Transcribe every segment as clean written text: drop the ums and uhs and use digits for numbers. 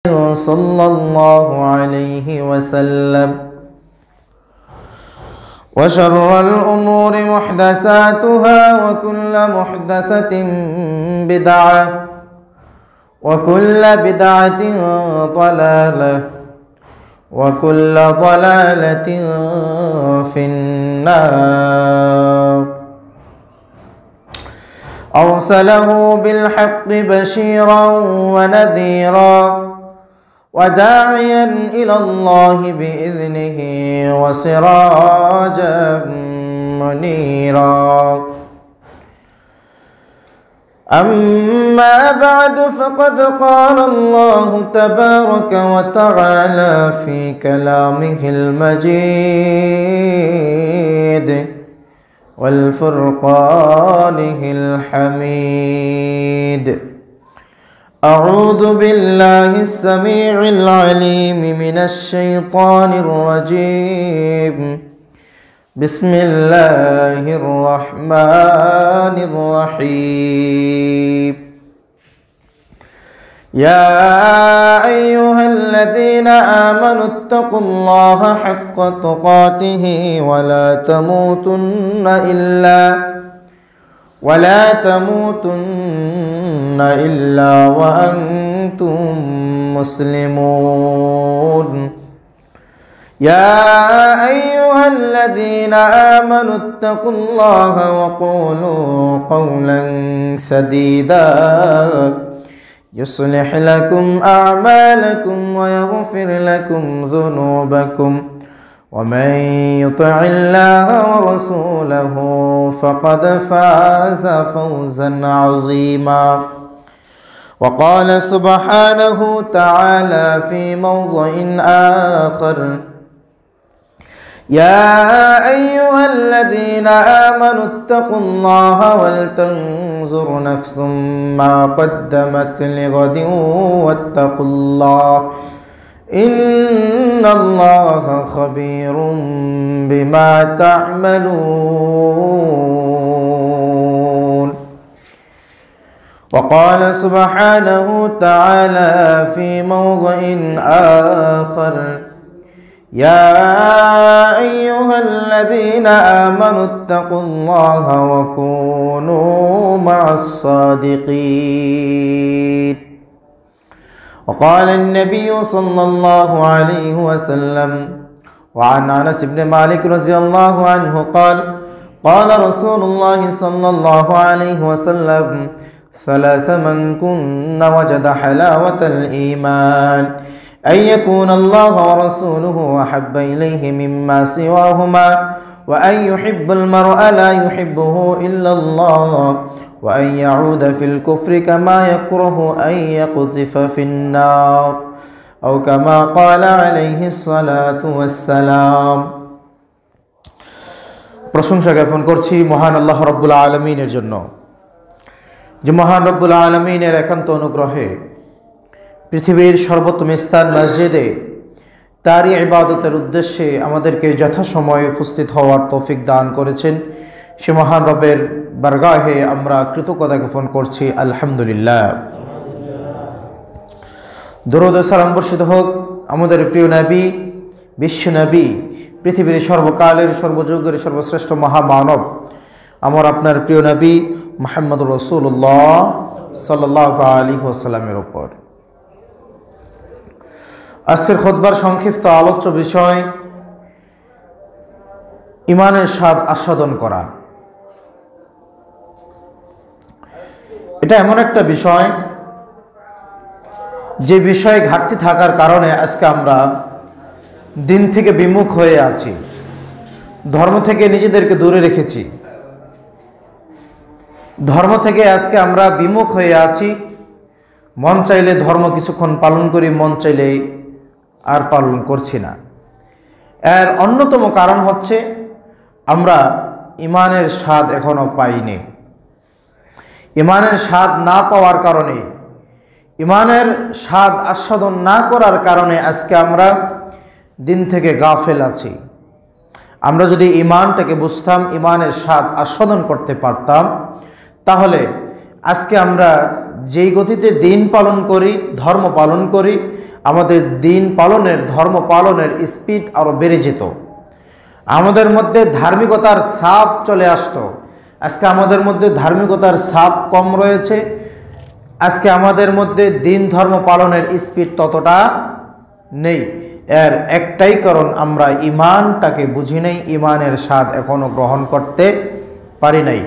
صلى الله عليه وسلم. وشر الأمور محدثاتها وكل محدثة بدعة وكل بدعة ضلالة وكل ضلالة في النار. أرسله بالحق بشيرا ونذيرا وداعيا إلى الله بإذنه وسراجا منيرا. أما بعد فقد قال الله تبارك وتعالى في كلامه المجيد والفرقانه الحميد. أعوذ بالله السميع العليم من الشيطان الرجيم. بسم الله الرحمن الرحيم. يا أيها الذين آمنوا اتقوا الله حق تقاته ولا تموتن إلا وأنتم مسلمون. يا أيها الذين آمنوا اتقوا الله وقولوا قولا سديدا يصلح لكم أعمالكم ويغفر لكم ذنوبكم ومن يطع الله ورسوله فقد فاز فوزا عظيما. وقال سبحانه تعالى في موضع آخر: يا أيها الذين آمنوا اتقوا الله ولتنظر نفس ما قدمت لغد واتقوا الله إن الله خبير بما تعملون. وقال سبحانه تعالى في موضع آخر: يا أيها الذين آمنوا اتقوا الله وكونوا مع الصادقين. وقال النبي صلى الله عليه وسلم وعن أنس بن مالك رضي الله عنه قال: قال رسول الله صلى الله عليه وسلم: ثلاث من كن وجد حلاوة الإيمان: أن يكون الله ورسوله أحب إليه مما سواهما، وأن يحب المرء لا يحبه إلا الله، وأن يعود في الكفر كما يكره أن يقذف في النار، أو كما قال عليه الصلاة والسلام. প্রশংসা জ্ঞাপন করছি মহান আল্লাহ রাব্বুল আলামিনের জন্য, যে মহান রব্বুল আলামিনের একান্ত অনুগ্রহে পৃথিবীর সর্বোত্তম স্থান মসজিদে তারই ইবাদতের উদ্দেশ্যে আমাদেরকে যথাসময়ে উপস্থিত হওয়ার তৌফিক দান করেছেন। সে মহান রবের বারগাহে আমরা কৃতজ্ঞতা জ্ঞাপন করছি, আলহামদুলিল্লাহ। দরুদ ও সালাম বর্ষিত হোক আমাদের প্রিয় নবী, বিশ্ব নবী, পৃথিবীর সর্বকালের সর্বযুগের সর্বশ্রেষ্ঠ মহামানব, আমার আপনার প্রিয় নবী মুহাম্মদুর রাসূলুল্লাহ সাল্লাল্লাহু আলাইহি ওয়াসাল্লামের উপর। আজকের খুতবার সংক্ষিপ্ত আলোচ্য বিষয় ঈমানের স্বাদ আস্বাদন করা। এটা এমন একটা বিষয় যে বিষয়ে ঘাটতি থাকার কারণে আজকে আমরা দিন থেকে বিমুখ হয়ে আছি, ধর্ম থেকে নিজেদেরকে দূরে রেখেছি, ধর্ম থেকে আজকে আমরা বিমুখ হয়ে আছি। মন চাইলে ধর্ম কিছুক্ষণ পালন করি, মন চাইলে আর পালন করছি না। এর অন্যতম কারণ হচ্ছে আমরা ঈমানের স্বাদ এখনো পাইনি। ঈমানের স্বাদ না পাওয়ার কারণে, ঈমানের স্বাদ আস্বাদন না করার কারণে আজকে আমরা দিন থেকে গাফেল আছি। আমরা যদি ঈমানটাকে বুঝতাম, ঈমানের স্বাদ আস্বাদন করতে পারতাম, তাহলে আজকে আমরা যেই গতিতে দিন পালন করি, ধর্ম পালন করি, আমাদের দিন পালনের, ধর্ম পালনের স্পিড আরও বেড়ে যেত। আমাদের মধ্যে ধার্মিকতার ছাপ চলে আসতো। আজকে আমাদের মধ্যে ধার্মিকতার ছাপ কম রয়েছে। আজকে আমাদের মধ্যে দিন ধর্ম পালনের স্পিড ততটা নেই। এর একটাই কারণ, আমরা ইমানটাকে বুঝি নাই, ইমানের স্বাদ এখনও গ্রহণ করতে পারি নাই।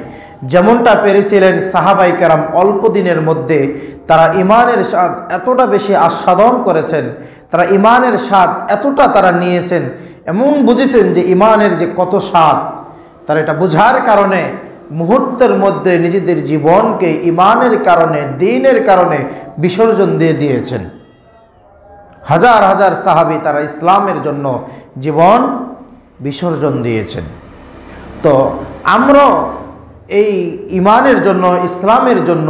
যেমনটা পেরেছিলেন সাহাবায়ে কেরাম, অল্প দিনের মধ্যে তারা ইমানের স্বাদ এতটা বেশি আস্বাদন করেছেন, তারা ইমানের স্বাদ এতটা তারা নিয়েছেন, এমন বুঝেছেন যে ইমানের যে কত স্বাদ, তারা এটা বুঝার কারণে মুহূর্তের মধ্যে নিজেদের জীবনকে ইমানের কারণে, দ্বীনের কারণে বিসর্জন দিয়ে দিয়েছেন। হাজার হাজার সাহাবী তারা ইসলামের জন্য জীবন বিসর্জন দিয়েছেন। তো আমরা এই ইমানের জন্য, ইসলামের জন্য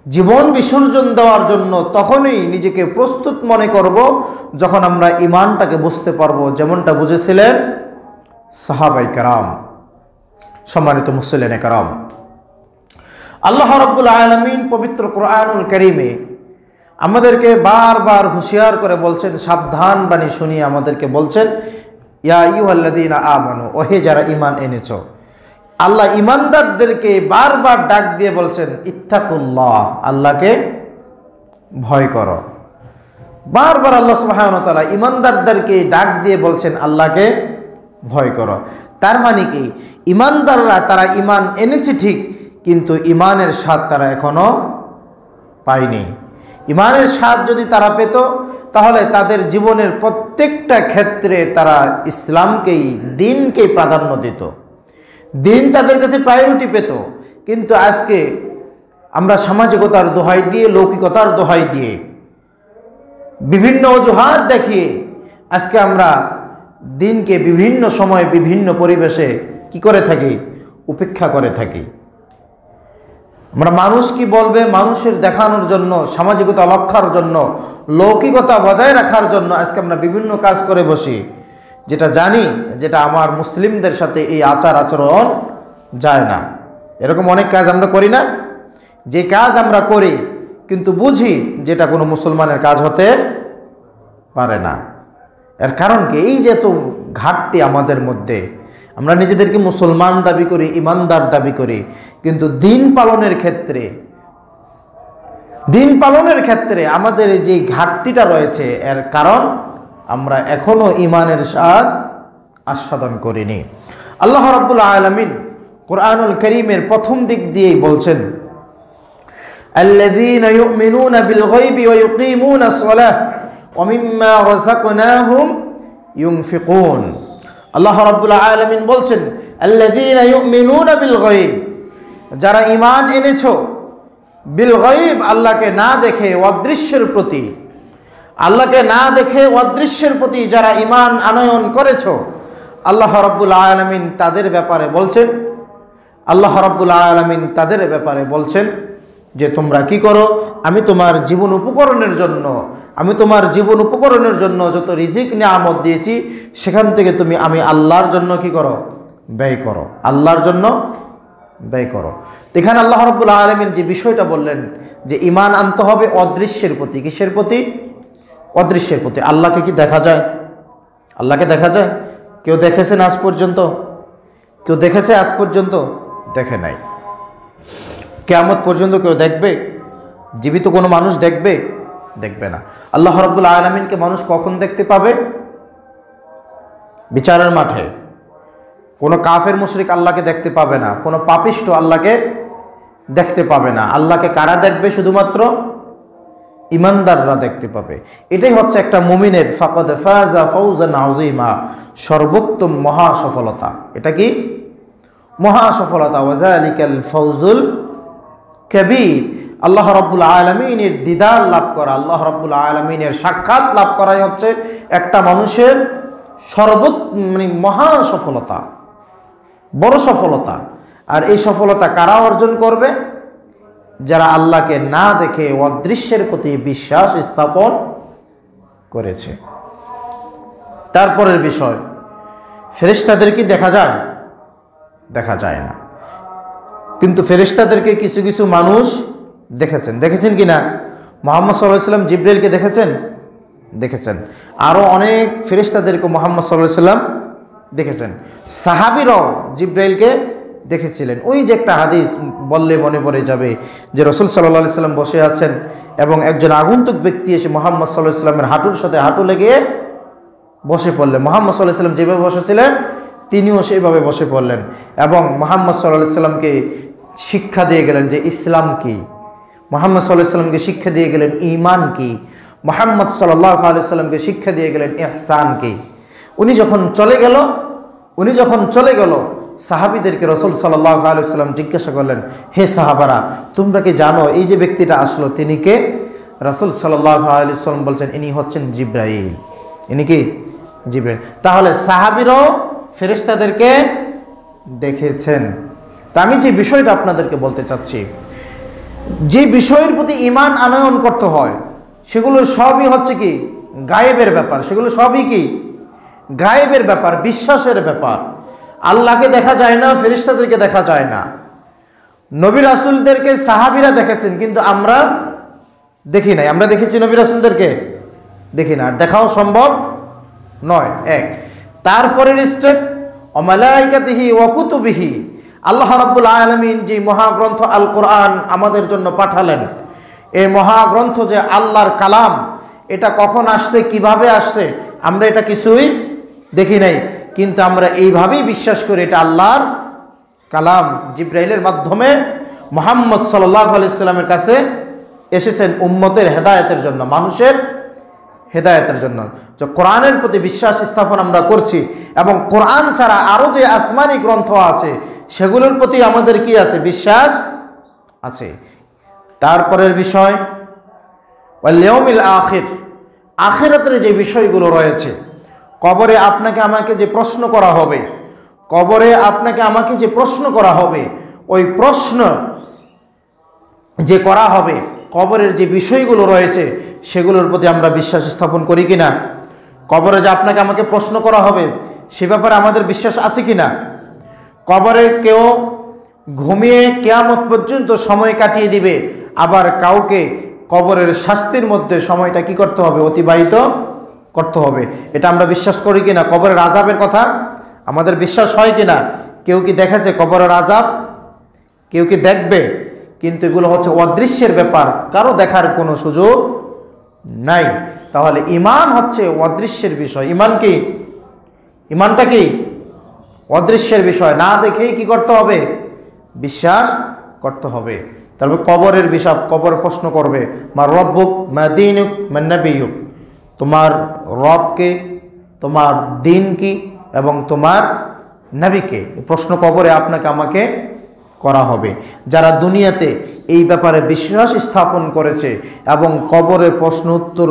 জীবন বিসর্জন দেওয়ার জন্য তখনই নিজেকে প্রস্তুত মনে করব যখন আমরা ইমানটাকে বুঝতে পারবো, যেমনটা বুঝেছিলেন সাহাবায়ে কেরাম। সম্মানিত মুসলিম কেরাম, আল্লাহ রাব্বুল আলামিন পবিত্র কোরআনুল কারীমে আমাদেরকে বারবার হুঁশিয়ার করে বলছেন, সাবধান বাণী শুনিয়ে আমাদেরকে বলছেন, ইয়া আইয়ুহাল্লাযীনা আমানু, ওহে যারা ঈমান এনেছো। আল্লাহ ঈমানদারদেরকে বারবার ডাক দিয়ে বলছেন, ইত্তাকুল্লাহ, আল্লাহকে ভয় করো। বারবার আল্লাহ সুবহানাহু ওয়া তাআলা ঈমানদারদেরকে ডাক দিয়ে বলছেন, আল্লাহকে ভয় করো। তার মানে কি, ঈমানদাররা তারা ঈমান এনেছে ঠিক, কিন্তু ঈমানের স্বাদ তারা এখনো পায়নি। ঈমানের স্বাদ যদি তারা পেত, তাহলে তাদের জীবনের প্রত্যেকটা ক্ষেত্রে তারা ইসলামকেই, দ্বীনকেই প্রাধান্য দিত, দ্বীন তাদের কাছে প্রায়োরিটি পেত। কিন্তু আজকে আমরা সামাজিকতার দোহাই দিয়ে, লৌকিকতার দোহাই দিয়ে, বিভিন্ন অজুহাত দেখিয়ে আজকে আমরা দ্বীনকে বিভিন্ন সময়ে বিভিন্ন পরিবেশে কি করে থাকি, উপেক্ষা করে থাকি। আমরা মানুষ কি বলবে, মানুষের দেখানোর জন্য, সামাজিকতা রক্ষার জন্য, লৌকিকতা বজায় রাখার জন্য আজকে আমরা বিভিন্ন কাজ করে বসি, যেটা জানি যেটা আমার মুসলিমদের সাথে এই আচার আচরণ যায় না। এরকম অনেক কাজ আমরা করি না, যে কাজ আমরা করি কিন্তু বুঝি যেটা কোনো মুসলমানের কাজ হতে পারে না। এর কারণ কি, এই যে তো ঘাটতি আমাদের মধ্যে, আমরা নিজেদেরকে মুসলমান দাবি করি, ইমানদার দাবি করি, কিন্তু দিন পালনের ক্ষেত্রে আমাদের যে ঘাটতিটা রয়েছে, এর কারণ আমরা এখনো ইমানের স্বাদ আস্বাদন করিনি। আল্লাহ রাব্বুল আলামিন কোরআনুল কারীমের প্রথম দিক দিয়েই বলছেন, আল্লাযীনা ইউমিনুনা বিল গায়বি ওয়া ইউকিমুনাস সালাহ ওয়া মিম্মা রাযাকনাহুম ইউনফিকুন। আল্লাহ রাব্বুল আলামিন বলছেন, আল্লাযীনা ইউমিনুনা বিল গায়ব, যারা ঈমান এনেছো, বিল গায়ব, আল্লাহকে না দেখে অদৃশ্যের প্রতি, আল্লাহকে না দেখে অদৃশ্যের প্রতি যারা ঈমান আনয়ন করেছো, আল্লাহ রাব্বুল আলামিন তাদের ব্যাপারে বলছেন, আল্লাহ রাব্বুল আলামিন তাদের ব্যাপারে বলছেন যে তোমরা কি করো, আমি তোমার জীবন উপকরণের জন্য যত রিজিক নিয়ামত দিয়েছি, সেখান থেকে তুমি আমি আল্লাহর জন্য কি করো, ব্যয় করো, আল্লাহর জন্য ব্যয় করো। তো এখানে আল্লাহ রাব্বুল আলামিন যে বিষয়টা বললেন যে ঈমান আনতে হবে অদৃশ্যের প্রতি। কিসের প্রতি? অদৃশ্যের প্রতি। আল্লাহকে কি দেখা যায়? আল্লাহকে দেখা যায়? কেউ দেখেছেন আজ পর্যন্ত? কেউ দেখেছে আজ পর্যন্ত? দেখে নাই। কিয়ামত পর্যন্ত কেউ দেখবে? জীবিত কোনো মানুষ দেখবে? দেখবে না। আল্লাহ রাব্বুল আলামিনকে মানুষ কখন দেখতে পাবে? বিচারের মাঠে। কোনো কাফের মুশরিক আল্লাহকে দেখতে পাবে না, কোনো পাপিষ্ঠ আল্লাহকে দেখতে পাবে না। আল্লাহকে কারা দেখবে? শুধুমাত্র ইমানদাররা দেখতে পাবে। এটাই হচ্ছে একটা মুমিনের ফাকাদ ফাজা ফাওজান আযীমা, সর্বোত্তম মহা সফলতা। এটা কি? মহা সফলতা। ওয়াযালিকাল ফাওজুল কবীর। আল্লাহ রাব্বুল আলামিনের দিদার লাভ করা, আল্লাহ রাব্বুল আলামিনের সাক্ষাৎ লাভ করাই হচ্ছে একটা মানুষের মহা সফলতা, বড় সফলতা। আর এই সফলতা কারা অর্জন করবে? যারা আল্লাহকে না দেখে অদৃশ্যের প্রতি বিশ্বাস স্থাপন করেছে। তারপরের বিষয়, ফেরেশতাদের কি দেখা যায়? দেখা যায় না। কিন্তু ফেরেশতাদেরকে কিছু কিছু মানুষ দেখেছেন কি না? মুহাম্মদ সাল্লাল্লাহু আলাইহি ওয়াসাল্লাম জিবরাইলকে দেখেছেন? দেখেছেন। আরও অনেক ফেরেশতাদেরকে মুহাম্মদ সাল্লাল্লাহু আলাইহি ওয়াসাল্লাম দেখেছেন। সাহাবীরাও জিবরাইলকে দেখেছিলেন। ওই যে একটা হাদিস বললে মনে পড়ে যাবে যে রাসূল সাল্লাল্লাহু আলাইহি ওয়াসাল্লাম বসে আছেন এবং একজন আগন্তুক ব্যক্তি এসে মুহাম্মদ সাল্লাল্লাহু আলাইহি ওয়াসাল্লামের হাঁটুর সাথে হাঁটু লেগে বসে পড়লেন। মুহাম্মদ সাল্লাল্লাহু আলাইহি ওয়াসাল্লাম যেভাবে বসেছিলেন তিনিও সেইভাবে বসে পড়লেন এবং মুহাম্মদ সাল্লাল্লাহু আলাইহি ওয়াসাল্লামকে শিক্ষা দিয়ে গেলেন যে ইসলাম কি। মুহাম্মদ সাল্লাল্লাহু আলাইহি ওয়াসাল্লামকে শিক্ষা দিয়ে গেলেন ঈমান কি। মুহাম্মদ সাল্লাল্লাহু আলাইহি ওয়াসাল্লামকে শিক্ষা দিয়ে গেলেন ইহসান কি। উনি যখন চলে গেল সাহাবীদেরকে রাসূল সাল্লাল্লাহু আলাইহি ওয়াসাল্লাম জিজ্ঞাসা করলেন, হে সাহাবারা, তোমরা কি জানো এই যে ব্যক্তিটা আসলো তিনি কে? রাসূল সাল্লাল্লাহু আলাইহি ওয়াসাল্লাম বলছেন, ইনি হচ্ছেন জিবরাইল। ইনি কি? জিবরাইল। তাহলে সাহাবীরাও ফেরেশতাদেরকে দেখেছেন। তা আমি যে বিষয়টা আপনাদেরকে বলতে চাচ্ছি, যে বিষয়ের প্রতি ঈমান আনয়ন করতে হয় সেগুলো সবই হচ্ছে কি গায়েবের ব্যাপার। সেগুলো সবই কি গায়েবের ব্যাপার, বিশ্বাসের ব্যাপার। আল্লাহকে দেখা যায় না, ফেরেশতাদেরকে দেখা যায় না। নবী রাসূলদেরকে সাহাবীরা দেখেছেন কিন্তু আমরা দেখি নাই। আমরা দেখেছি নবী রাসূলদেরকে? দেখি না, দেখাও সম্ভব নয়। এক। তারপরের স্টেপ ওয়া মালাইকাতিহি ওয়া কুতুবিহি, আল্লাহ রাব্বুল আলামিন যে মহাগ্রন্থ আল কোরআন আমাদের জন্য পাঠালেন, এই মহাগ্রন্থ যে আল্লাহর কালাম, এটা কখন আসছে, কিভাবে আসছে আমরা এটা কিছুই দেখি নাই, কিন্তু আমরা এইভাবেই বিশ্বাস করি এটা আল্লাহর কালাম। জিবরাইলের মাধ্যমে মুহাম্মদ সাল্লাল্লাহু আলাইহি ওয়াসাল্লামের কাছে এসেছেন উম্মতের হেদায়েতের জন্য, মানুষের হেদায়েতের জন্য। যে কোরআনের প্রতি বিশ্বাস স্থাপন আমরা করছি এবং কোরআন ছাড়া আরও যে আসমানি গ্রন্থ আছে সেগুলোর প্রতি আমাদের কি আছে? বিশ্বাস আছে। তারপরের বিষয় ওয়াল ইয়াউমিল আখির, আখিরাতের যে বিষয়গুলো রয়েছে, কবরে আপনাকে আমাকে যে প্রশ্ন করা হবে, কবরে আপনাকে আমাকে যে প্রশ্ন করা হবে, ওই প্রশ্ন যে করা হবে, কবরের যে বিষয়গুলো রয়েছে সেগুলোর প্রতি আমরা বিশ্বাস স্থাপন করি কিনা? কবরে যে আপনাকে আমাকে প্রশ্ন করা হবে সে ব্যাপারে আমাদের বিশ্বাস আছে কিনা? কবরে কেউ ঘুমিয়ে কিয়ামত পর্যন্ত সময় কাটিয়ে দিবে, আবার কাউকে কবরের শাস্তির মধ্যে সময়টা কি করতে হবে? অতিবাহিত করতে হবে। এটা আমরা বিশ্বাস করি কিনা? কবরের আযাবের কথা আমাদের বিশ্বাস হয় কিনা? কেউ কি দেখেছে কবরের আযাব? কেউ কি দেখবে? কিন্তু এগুলো হচ্ছে অদৃশ্যের ব্যাপার, কারো দেখার কোনো সুযোগ নাই। তাহলে ঈমান হচ্ছে অদৃশ্যের বিষয়। ঈমান কি? ঈমানটা কি? অদৃশ্যের বিষয়। না দেখেই কি করতে হবে? বিশ্বাস করতে হবে। তারপর কবরের বিষয়, কবর প্রশ্ন করবে, মা রব্বুক মা দীনুক মান নাবিয়ুক, তোমার রবকে, তোমার দিন কি এবং তোমার নবীকে। প্রশ্ন কবরে আপনাকে আমাকে করা হবে। যারা দুনিয়াতে এই ব্যাপারে বিশ্বাস স্থাপন করেছে এবং কবরের প্রশ্ন উত্তর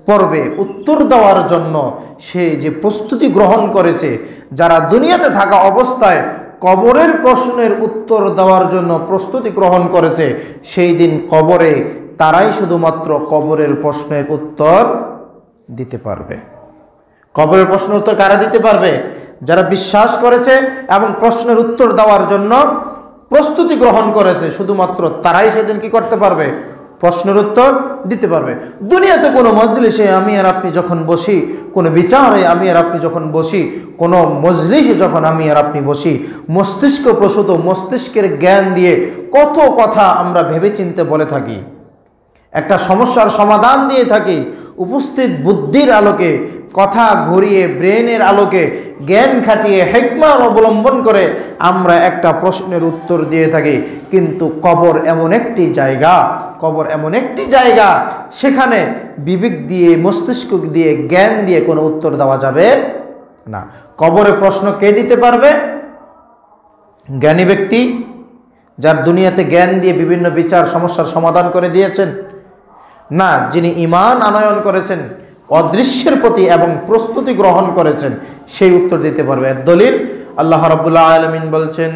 পর্বে উত্তর দেওয়ার জন্য সে যে প্রস্তুতি গ্রহণ করেছে, যারা দুনিয়াতে থাকা অবস্থায় কবরের প্রশ্নের উত্তর দেওয়ার জন্য প্রস্তুতি গ্রহণ করেছে, সেই দিন কবরে তারাই শুধুমাত্র কবরের প্রশ্নের উত্তর দিতে পারবে। কবরের প্রশ্নের উত্তর কারা দিতে পারবে? যারা বিশ্বাস করেছে এবং প্রশ্নের উত্তর দেওয়ার জন্য প্রস্তুতি গ্রহণ করেছে, শুধুমাত্র তারাই সেদিন কি করতে পারবে? প্রশ্নের উত্তর দিতে পারবে। দুনিয়াতে কোনো মজলিসে আমি আর আপনি যখন বসি, কোনো বিচারে আমি আর আপনি যখন বসি, কোনো মজলিসে যখন আমি আর আপনি বসি, মস্তিষ্ক প্রসূত মস্তিষ্কের জ্ঞান দিয়ে কত কথা আমরা ভেবেচিন্তে বলে থাকি, একটা সমস্যার সমাধান দিয়ে থাকি, উপস্থিত বুদ্ধির আলোকে, কথা ঘুরিয়ে ব্রেনের আলোকে, জ্ঞান খাটিয়ে হিকমত অবলম্বন করে আমরা একটা প্রশ্নের উত্তর দিয়ে থাকি। কিন্তু কবর এমন একটি জায়গা, কবর এমন একটি জায়গা, সেখানে বিবেক দিয়ে, মস্তিষ্ক দিয়ে, জ্ঞান দিয়ে কোনো উত্তর দেওয়া যাবে না। কবরে প্রশ্ন কে দিতে পারবে? জ্ঞানী ব্যক্তি, যার দুনিয়াতে জ্ঞান দিয়ে বিভিন্ন বিচার সমস্যার সমাধান করে দিয়েছেন? না, যিনি ঈমান আনয়ন করেছেন অদৃশ্যের প্রতি এবং প্রস্তুতি গ্রহণ করেছেন, সেই উত্তর দিতে পারবে। এর দলিল আল্লাহ রাব্বুল আলামিন বলছেন,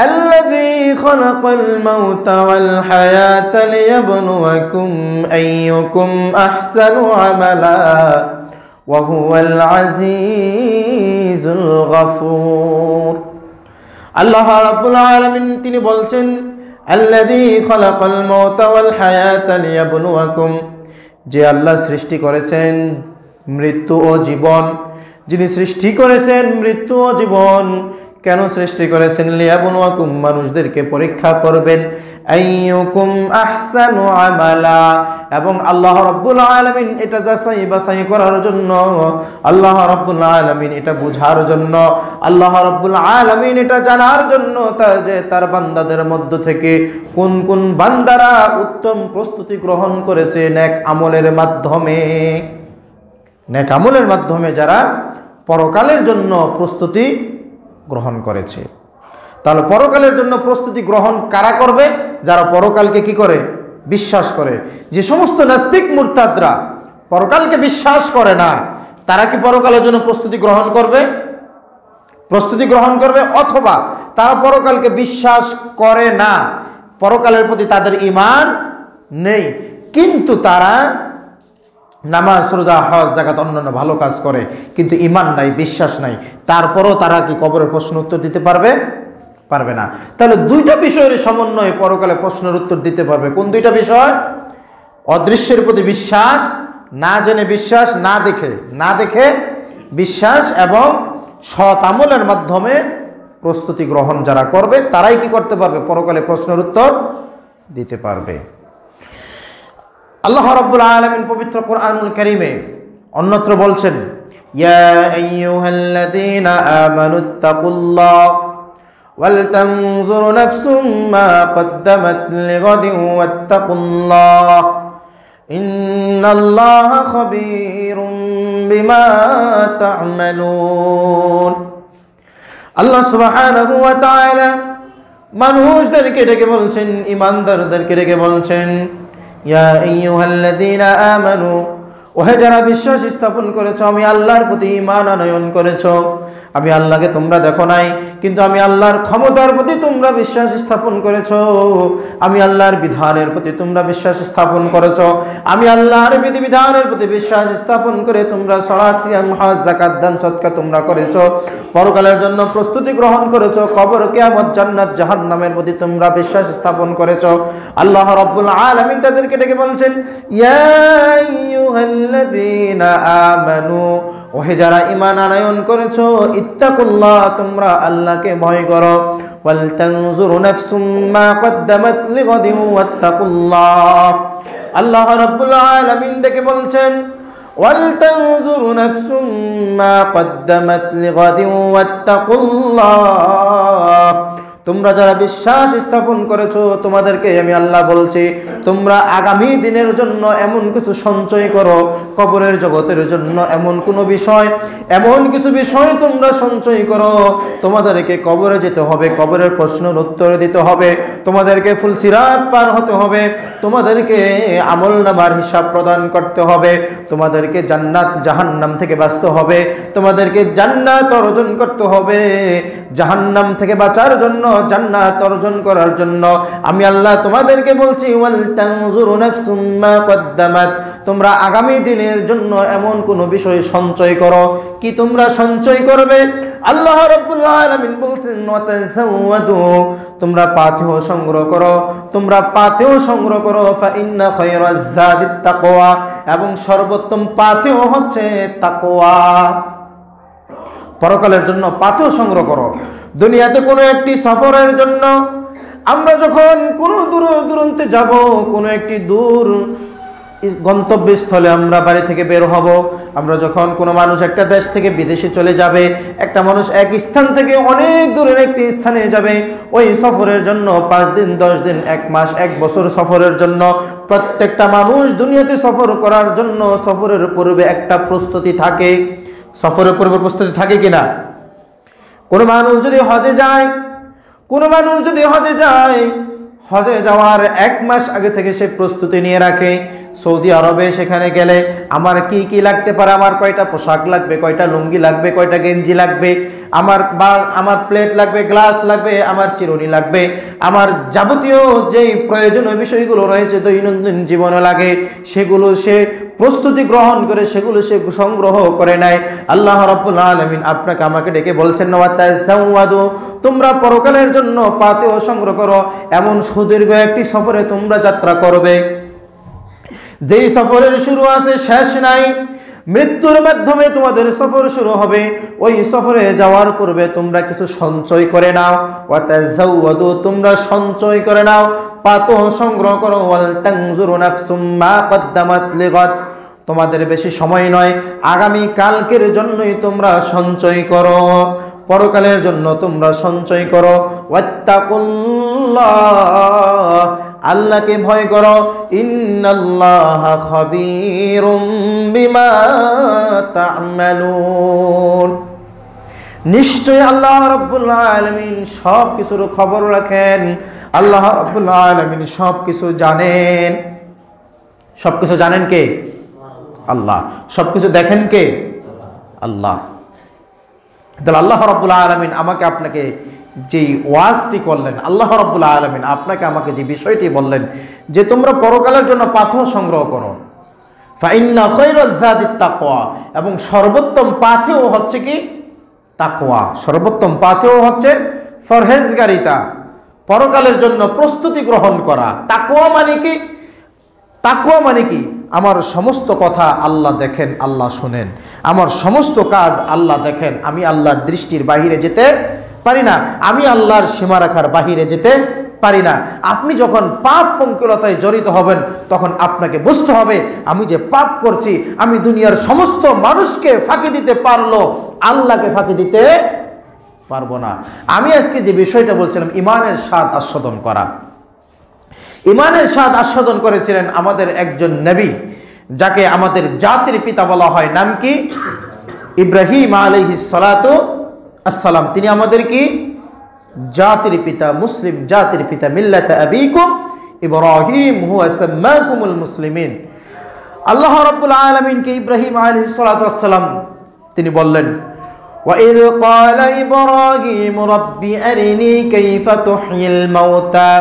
আল্লাযী খালাকাল মাউতা ওয়াল হায়াতা লিয়াবলুয়াকুম আইয়ুকুম আহসানু আমালা ওয়া হুয়াল আজিজুল গফুর। আল্লাহ রাব্বুল আলামিন তিনি বলছেন, আল্লাযী খালাকাল মাউতা ওয়াল হায়াতা লিয়াবলুয়াকুম, যে আল্লাহ সৃষ্টি করেছেন মৃত্যু ও জীবন, যিনি সৃষ্টি করেছেন মৃত্যু ও জীবন, কেন সৃষ্টি করেছেন? লিয়াবলুয়াকুম, মানুষদেরকে পরীক্ষা করবেন, আইয়ুকুম আহসানু আমালা, এবং আল্লাহ রাব্বুল আলামিন এটা যাচাই বাছাই করার জন্য, আল্লাহ রাব্বুল আলামিন এটা বোঝার জন্য, আল্লাহ রাব্বুল আলামিন এটা জানার জন্য যে তার বান্দাদের মধ্য থেকে কোন কোন বান্দারা উত্তম প্রস্তুতি গ্রহণ করেছে নেক আমলের মাধ্যমে, নেক আমলের মাধ্যমে যারা পরকালের জন্য প্রস্তুতি গ্রহণ করেছে। তাহলে পরকালের জন্য প্রস্তুতি গ্রহণ কারা করবে? যারা পরকালকে কি করে? বিশ্বাস করে। যে সমস্ত নাস্তিক মুরতাদরা পরকালকে বিশ্বাস করে না, তারা কি পরকালের জন্য প্রস্তুতি গ্রহণ করবে? প্রস্তুতি গ্রহণ করবে। অথবা তারা পরকালকে বিশ্বাস করে না, পরকালের প্রতি তাদের ঈমান নেই, কিন্তু তারা নামাজ, রোজা, হজ, যাকাত, অন্যান্য ভালো কাজ করে, কিন্তু ঈমান নাই, বিশ্বাস নাই, তারপরও তারা কি কবরের প্রশ্ন উত্তর দিতে পারবে? পারবে না। তাহলে দুইটা বিষয়ের সমন্বয়ে পরকালে প্রশ্নের উত্তর দিতে পারবে। কোন দুইটা বিষয়? অদৃশ্যের প্রতি বিশ্বাস, না জেনে বিশ্বাস, না দেখে বিশ্বাস, এবং সৎ আমলের মাধ্যমে প্রস্তুতি গ্রহণ যারা করবে তারাই কি করতে পারবে? পরকালে প্রশ্নের উত্তর দিতে পারবে। আল্লাহ রাব্বুল আলামিন পবিত্র কোরআনুল কারীমে অন্যত্র বলছেন, ইয়া আইয়ুহাল্লাযীনা আমানুত্তাকুল্লাহ ওয়াল তানজুর নাফসুম মা কদ্দামাত লিগাদিন ওয়াত্তাকুল্লাহ ইন্নাল্লাহা খাবীরুম বিমা তা'মালুন। আল্লাহ সুবহানাহু ওয়া তাআলা মানুষদেরকে ডেকে বলছেন, ঈমানদারদেরকে ডেকে বলছেন, ইয়া আইয়ুহাল্লাযীনা আমানু, ওহে যারা বিশ্বাস স্থাপন করেছো, আমি আল্লাহর প্রতি ঈমান আনয়ন করেছো। আমি আল্লাহকে তোমরা দেখো নাই, কিন্তু আমি আল্লাহর ক্ষমতার প্রতি তোমরা বিশ্বাস স্থাপন করেছো। আমি আল্লাহর বিধানের প্রতি তোমরা বিশ্বাস স্থাপন করেছো। আমি আল্লাহর বিধিবিধানের প্রতি বিশ্বাস স্থাপন করে তোমরা সালাত, সিয়াম, হজ, যাকাত, দান, সদকা তোমরা করেছো। পরকালের জন্য প্রস্তুতি গ্রহণ করেছো। কবর, কিয়ামত, জান্নাত, জাহান্নামের প্রতি তোমরা বিশ্বাস স্থাপন করেছো। আল্লাহ রাব্বুল আলামিন তাদেরকে ডেকে বলছেন, ইয়া আইয়ুহাল্লাযীনা আমানু, ওহে যারা ঈমান আনয়ন করেছো, ইত্তাকুল্লাহ, তোমরা আল্লাহকে ভয় করো। ওয়াল তানজুর নাফসুম মা কদ্দামাত লিগাদিন ওয়াত্তাকুল্লাহ। আল্লাহ রাব্বুল আলামিন ডেকে বলছেন, ওয়াল তানজুর নাফসুম মা কদ্দামাত লিগাদিন ওয়াত্তাকুল্লাহ। তোমরা যারা বিশ্বাস স্থাপন করেছো, তোমাদেরকে আমি আল্লাহ বলছি, তোমরা আগামী দিনের জন্য এমন কিছু সঞ্চয় করো, কবরের জগতের জন্য এমন কিছু বিষয় তোমরা সঞ্চয় করো। তোমাদেরকে কবরে যেতে হবে, কবরের প্রশ্নের উত্তর দিতে হবে, তোমাদেরকে ফুলসিরাত পার হতে হবে, তোমাদেরকে আমলনামার হিসাব প্রদান করতে হবে, তোমাদেরকে জান্নাত জাহান্নাম থেকে বাঁচতে হবে, তোমাদেরকে জান্নাত অর্জন করতে হবে। জাহান্নাম থেকে বাঁচার জন্য, জান্নাত অর্জন করার জন্য আমি আল্লাহ তোমাদেরকে বলছি, ওয়াল তানজুরু নাফসুম মা কদ্দামাত, তোমরা আগামী দিনের জন্য এমন কোন বিষয় সঞ্চয় করো। কি তোমরা সঞ্চয় করবে? আল্লাহ রাব্বুল আলামিন বলছেন, ওয়াতাসাওয়াদু, তোমরা পাথেয় সংগ্রহ করো, তোমরা পাথেয় সংগ্রহ করো। ফা ইন্না খায়রাজ যাদিত তাকওয়া, এবং সর্বোত্তম পাথেয় হচ্ছে তাকওয়া। পরকালের জন্য পাথেয় সংগ্রহ করো। দুনিয়াতে কোনো একটি সফরের জন্য আমরা যখন কোনো দূরান্তে যাব, কোনো একটি দূর গন্তব্যস্থলে আমরা বাড়ি থেকে বের হব, আমরা যখন কোনো মানুষ একটা দেশ থেকে বিদেশে চলে যাবে, একটা মানুষ এক স্থান থেকে অনেক দূরের একটি স্থানে যাবে, ওই সফরের জন্য 5 দিন, 10 দিন, 1 মাস, 1 বছর সফরের জন্য প্রত্যেকটা মানুষ দুনিয়াতে সফর করার জন্য সফরের পূর্বে একটা প্রস্তুতি থাকে। সফরের পূর্বে প্রস্তুতি থাকে কিনা? কোনো মানুষ যদি হজে যায়, হজে যাওয়ার 1 মাস আগে থেকে সে প্রস্তুতি নিয়ে রাখে। সৌদি আরবে সেখানে গেলে আমার কি কি লাগতে পারে, আমার কয়টা পোশাক লাগবে, কয়টা লুঙ্গি লাগবে, কয়টা গেঞ্জি লাগবে, আমার প্লেট লাগবে, গ্লাস লাগবে, আমার চিরুনি লাগবে, আমার যাবতীয় যেই প্রয়োজনীয় বিষয়গুলো রয়েছে দৈনন্দিন জীবনে লাগে, সেগুলো সে প্রস্তুতি গ্রহণ করে, সেগুলো সে সংগ্রহ করে নেয়। আল্লাহ রাব্বুল আলামিন আপনাকে আমাকে ডেকে বলছেন, ওয়াতাসাওয়াদু, তোমরা পরকালের জন্য পাথেয় সংগ্রহ করো। এমন সুদীর্ঘ একটি সফরে তোমরা যাত্রা করবে যেই সফরের শুরু আছে শেষ নাই, মৃত্যুর মাধ্যমে তোমাদের সফর শুরু হবে। ওই সফরে যাওয়ার পূর্বে তোমরা কিছু সঞ্চয় করে নাও। ওয়াতাযাওয়াদু, তোমরা সঞ্চয় করে নাও, পাতো সংগ্রহ করো। ওয়াল তানজুরু নাফসুম মা কদ্দামাত লিগাদ, তোমাদের বেশি সময় নয়, আগামী কালকের জন্যই তোমরা সঞ্চয় করো, পরকালের জন্য তোমরা সঞ্চয় করো। ওয়াত্তাকুল্লাহ, আল্লাহকে ভয় করো। ইন্নাল্লাহা খাবীরুম বিমা তা'মালুন, নিশ্চয় আল্লাহ রাব্বুল আলামিন সব কিছুর খবর রাখেন। আল্লাহ রাব্বুল আলামিন সব কিছু জানেন। সব কিছু জানেন কে? আল্লাহ। সব কিছু দেখেন কে? আল্লাহ। তাহলে আল্লাহ রাব্বুল আলামিন আমাকে আপনাকে যেই ওয়াজটি করলেন, আল্লাহ রাব্বুল আলামিন আপনাকে আমাকে যে বিষয়টি বললেন যে তোমরা পরকালের জন্য পাথেয় সংগ্রহ করো, ফাইন্না খায়রাজ যাদিত তাকওয়া, এবং সর্বোত্তম পাথেয় হচ্ছে কি? তাকওয়া। সর্বোত্তম পাথেয় হচ্ছে ফরহেজগারিতা, পরকালের জন্য প্রস্তুতি গ্রহণ করা। তাকওয়া মানে কি? তাকওয়া মানে কি? আমার সমস্ত কথা আল্লাহ দেখেন, আল্লাহ শুনেন, আমার সমস্ত কাজ আল্লাহ দেখেন, আমি আল্লাহর দৃষ্টির বাহিরে যেতে পারি না, আমি আল্লাহর সীমারেখার বাহিরে যেতে পারি না। আপনি যখন পাপ পঙ্কিলতায় জড়িত হবেন তখন আপনাকে বুঝতে হবে আমি যে পাপ করছি, আমি দুনিয়ার সমস্ত মানুষকে ফাঁকি দিতে পারলো, আল্লাহকে ফাঁকি দিতে পারবো না। আমি আজকে যে বিষয়টা বলছিলাম ইমানের স্বাদ আস্বাদন করা, ইমানের স্বাদ আস্বাদন করেছিলেন আমাদের একজন নবী, যাকে আমাদের জাতির পিতা বলা হয়। নাম কি? ইব্রাহিম আলাইহিস সালাতু আসসালাম। তিনি আমাদের কি? জাতির পিতা, মুসলিম জাতির পিতা। মিল্লাতা আবিকুম ইব্রাহিম হুয়া সাম্মাকুমুল মুসলিমিন। আল্লাহ রাব্বুল আলামিনকে ইব্রাহিম আলাইহিস সালাতু আসসালাম তিনি বললেন, وَإِذْ قَالَ إِبْرَاهِيمُ رَبِّ أَرِنِي كَيْفَ تُحْيِي الْمَوْتَى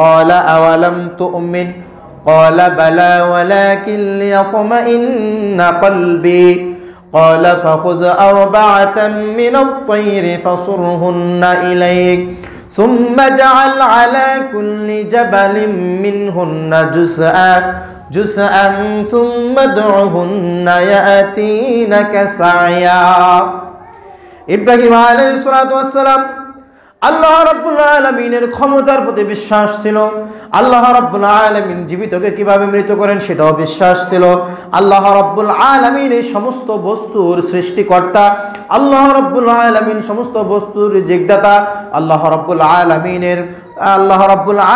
قَالَ أَوَلَمْ تُؤْمِنْ قَالَ بَلَى وَلَكِنْ لِيَطْمَئِنَّ قَلْبِي قَالَ فَخُذْ أَرْبَعَةً مِنَ الطَّيْرِ فَصُرْهُنَّ إِلَيْكَ ثُمَّ اجْعَلْ عَلَى كُلِّ جَبَلٍ مِنْهُنَّ جُزْءًا ثُمَّ ادْعُهُنَّ يَأْتِينَكَ سَعْيًا। ইব্রাহিম আলাইহিস সালাতু ওয়াস সালাম আল্লাহ রাব্বুল আলামিনের ক্ষমতার প্রতি বিশ্বাস ছিল। আল্লাহ রাব্বুল আলামিন জীবিতকে কিভাবে মৃত করেন সেটাও বিশ্বাস ছিল। আল্লাহ রাব্বুল আলামিন এই সমস্ত বস্তুর সৃষ্টিকর্তা, আল্লাহ রাব্বুল আলামিন সমস্ত বস্তুর জীবদাতা, আল্লাহ রাব্বুল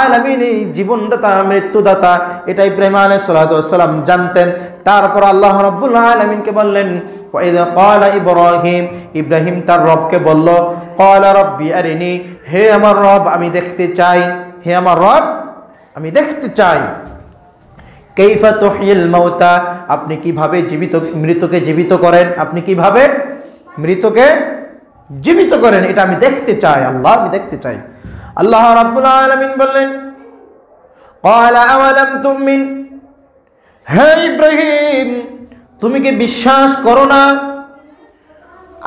আলামিন এই জীবনদাতা মৃত্যুদাতা, এটা ইব্রাহিম আলাইহিস সালাতু ওয়াস সালাম জানতেন। তারপর আল্লাহ রাব্বুল আলামিনকে বললেন, ওয়াইদা ক্বালা ইব্রাহিম, ইব্রাহিম তার রবকে বলল, ক্বালা রাব্বি আরিনি, হে আমার রব আমি দেখতে চাই, হে আমার রব আমি দেখতে চাই। কাইফা তুহয়িল মাউতা, আপনি কিভাবে মৃতকে জীবিত করেন, আপনি কিভাবে মৃতকে জীবিত করেন এটা আমি দেখতে চাই, আল্লাহ আমি দেখতে চাই। আল্লাহ রাব্বুল আলামিন বললেন, ক্বালা আওয়ালাম তুমিন, হে ইব্রাহিম তুমি কি বিশ্বাস করো না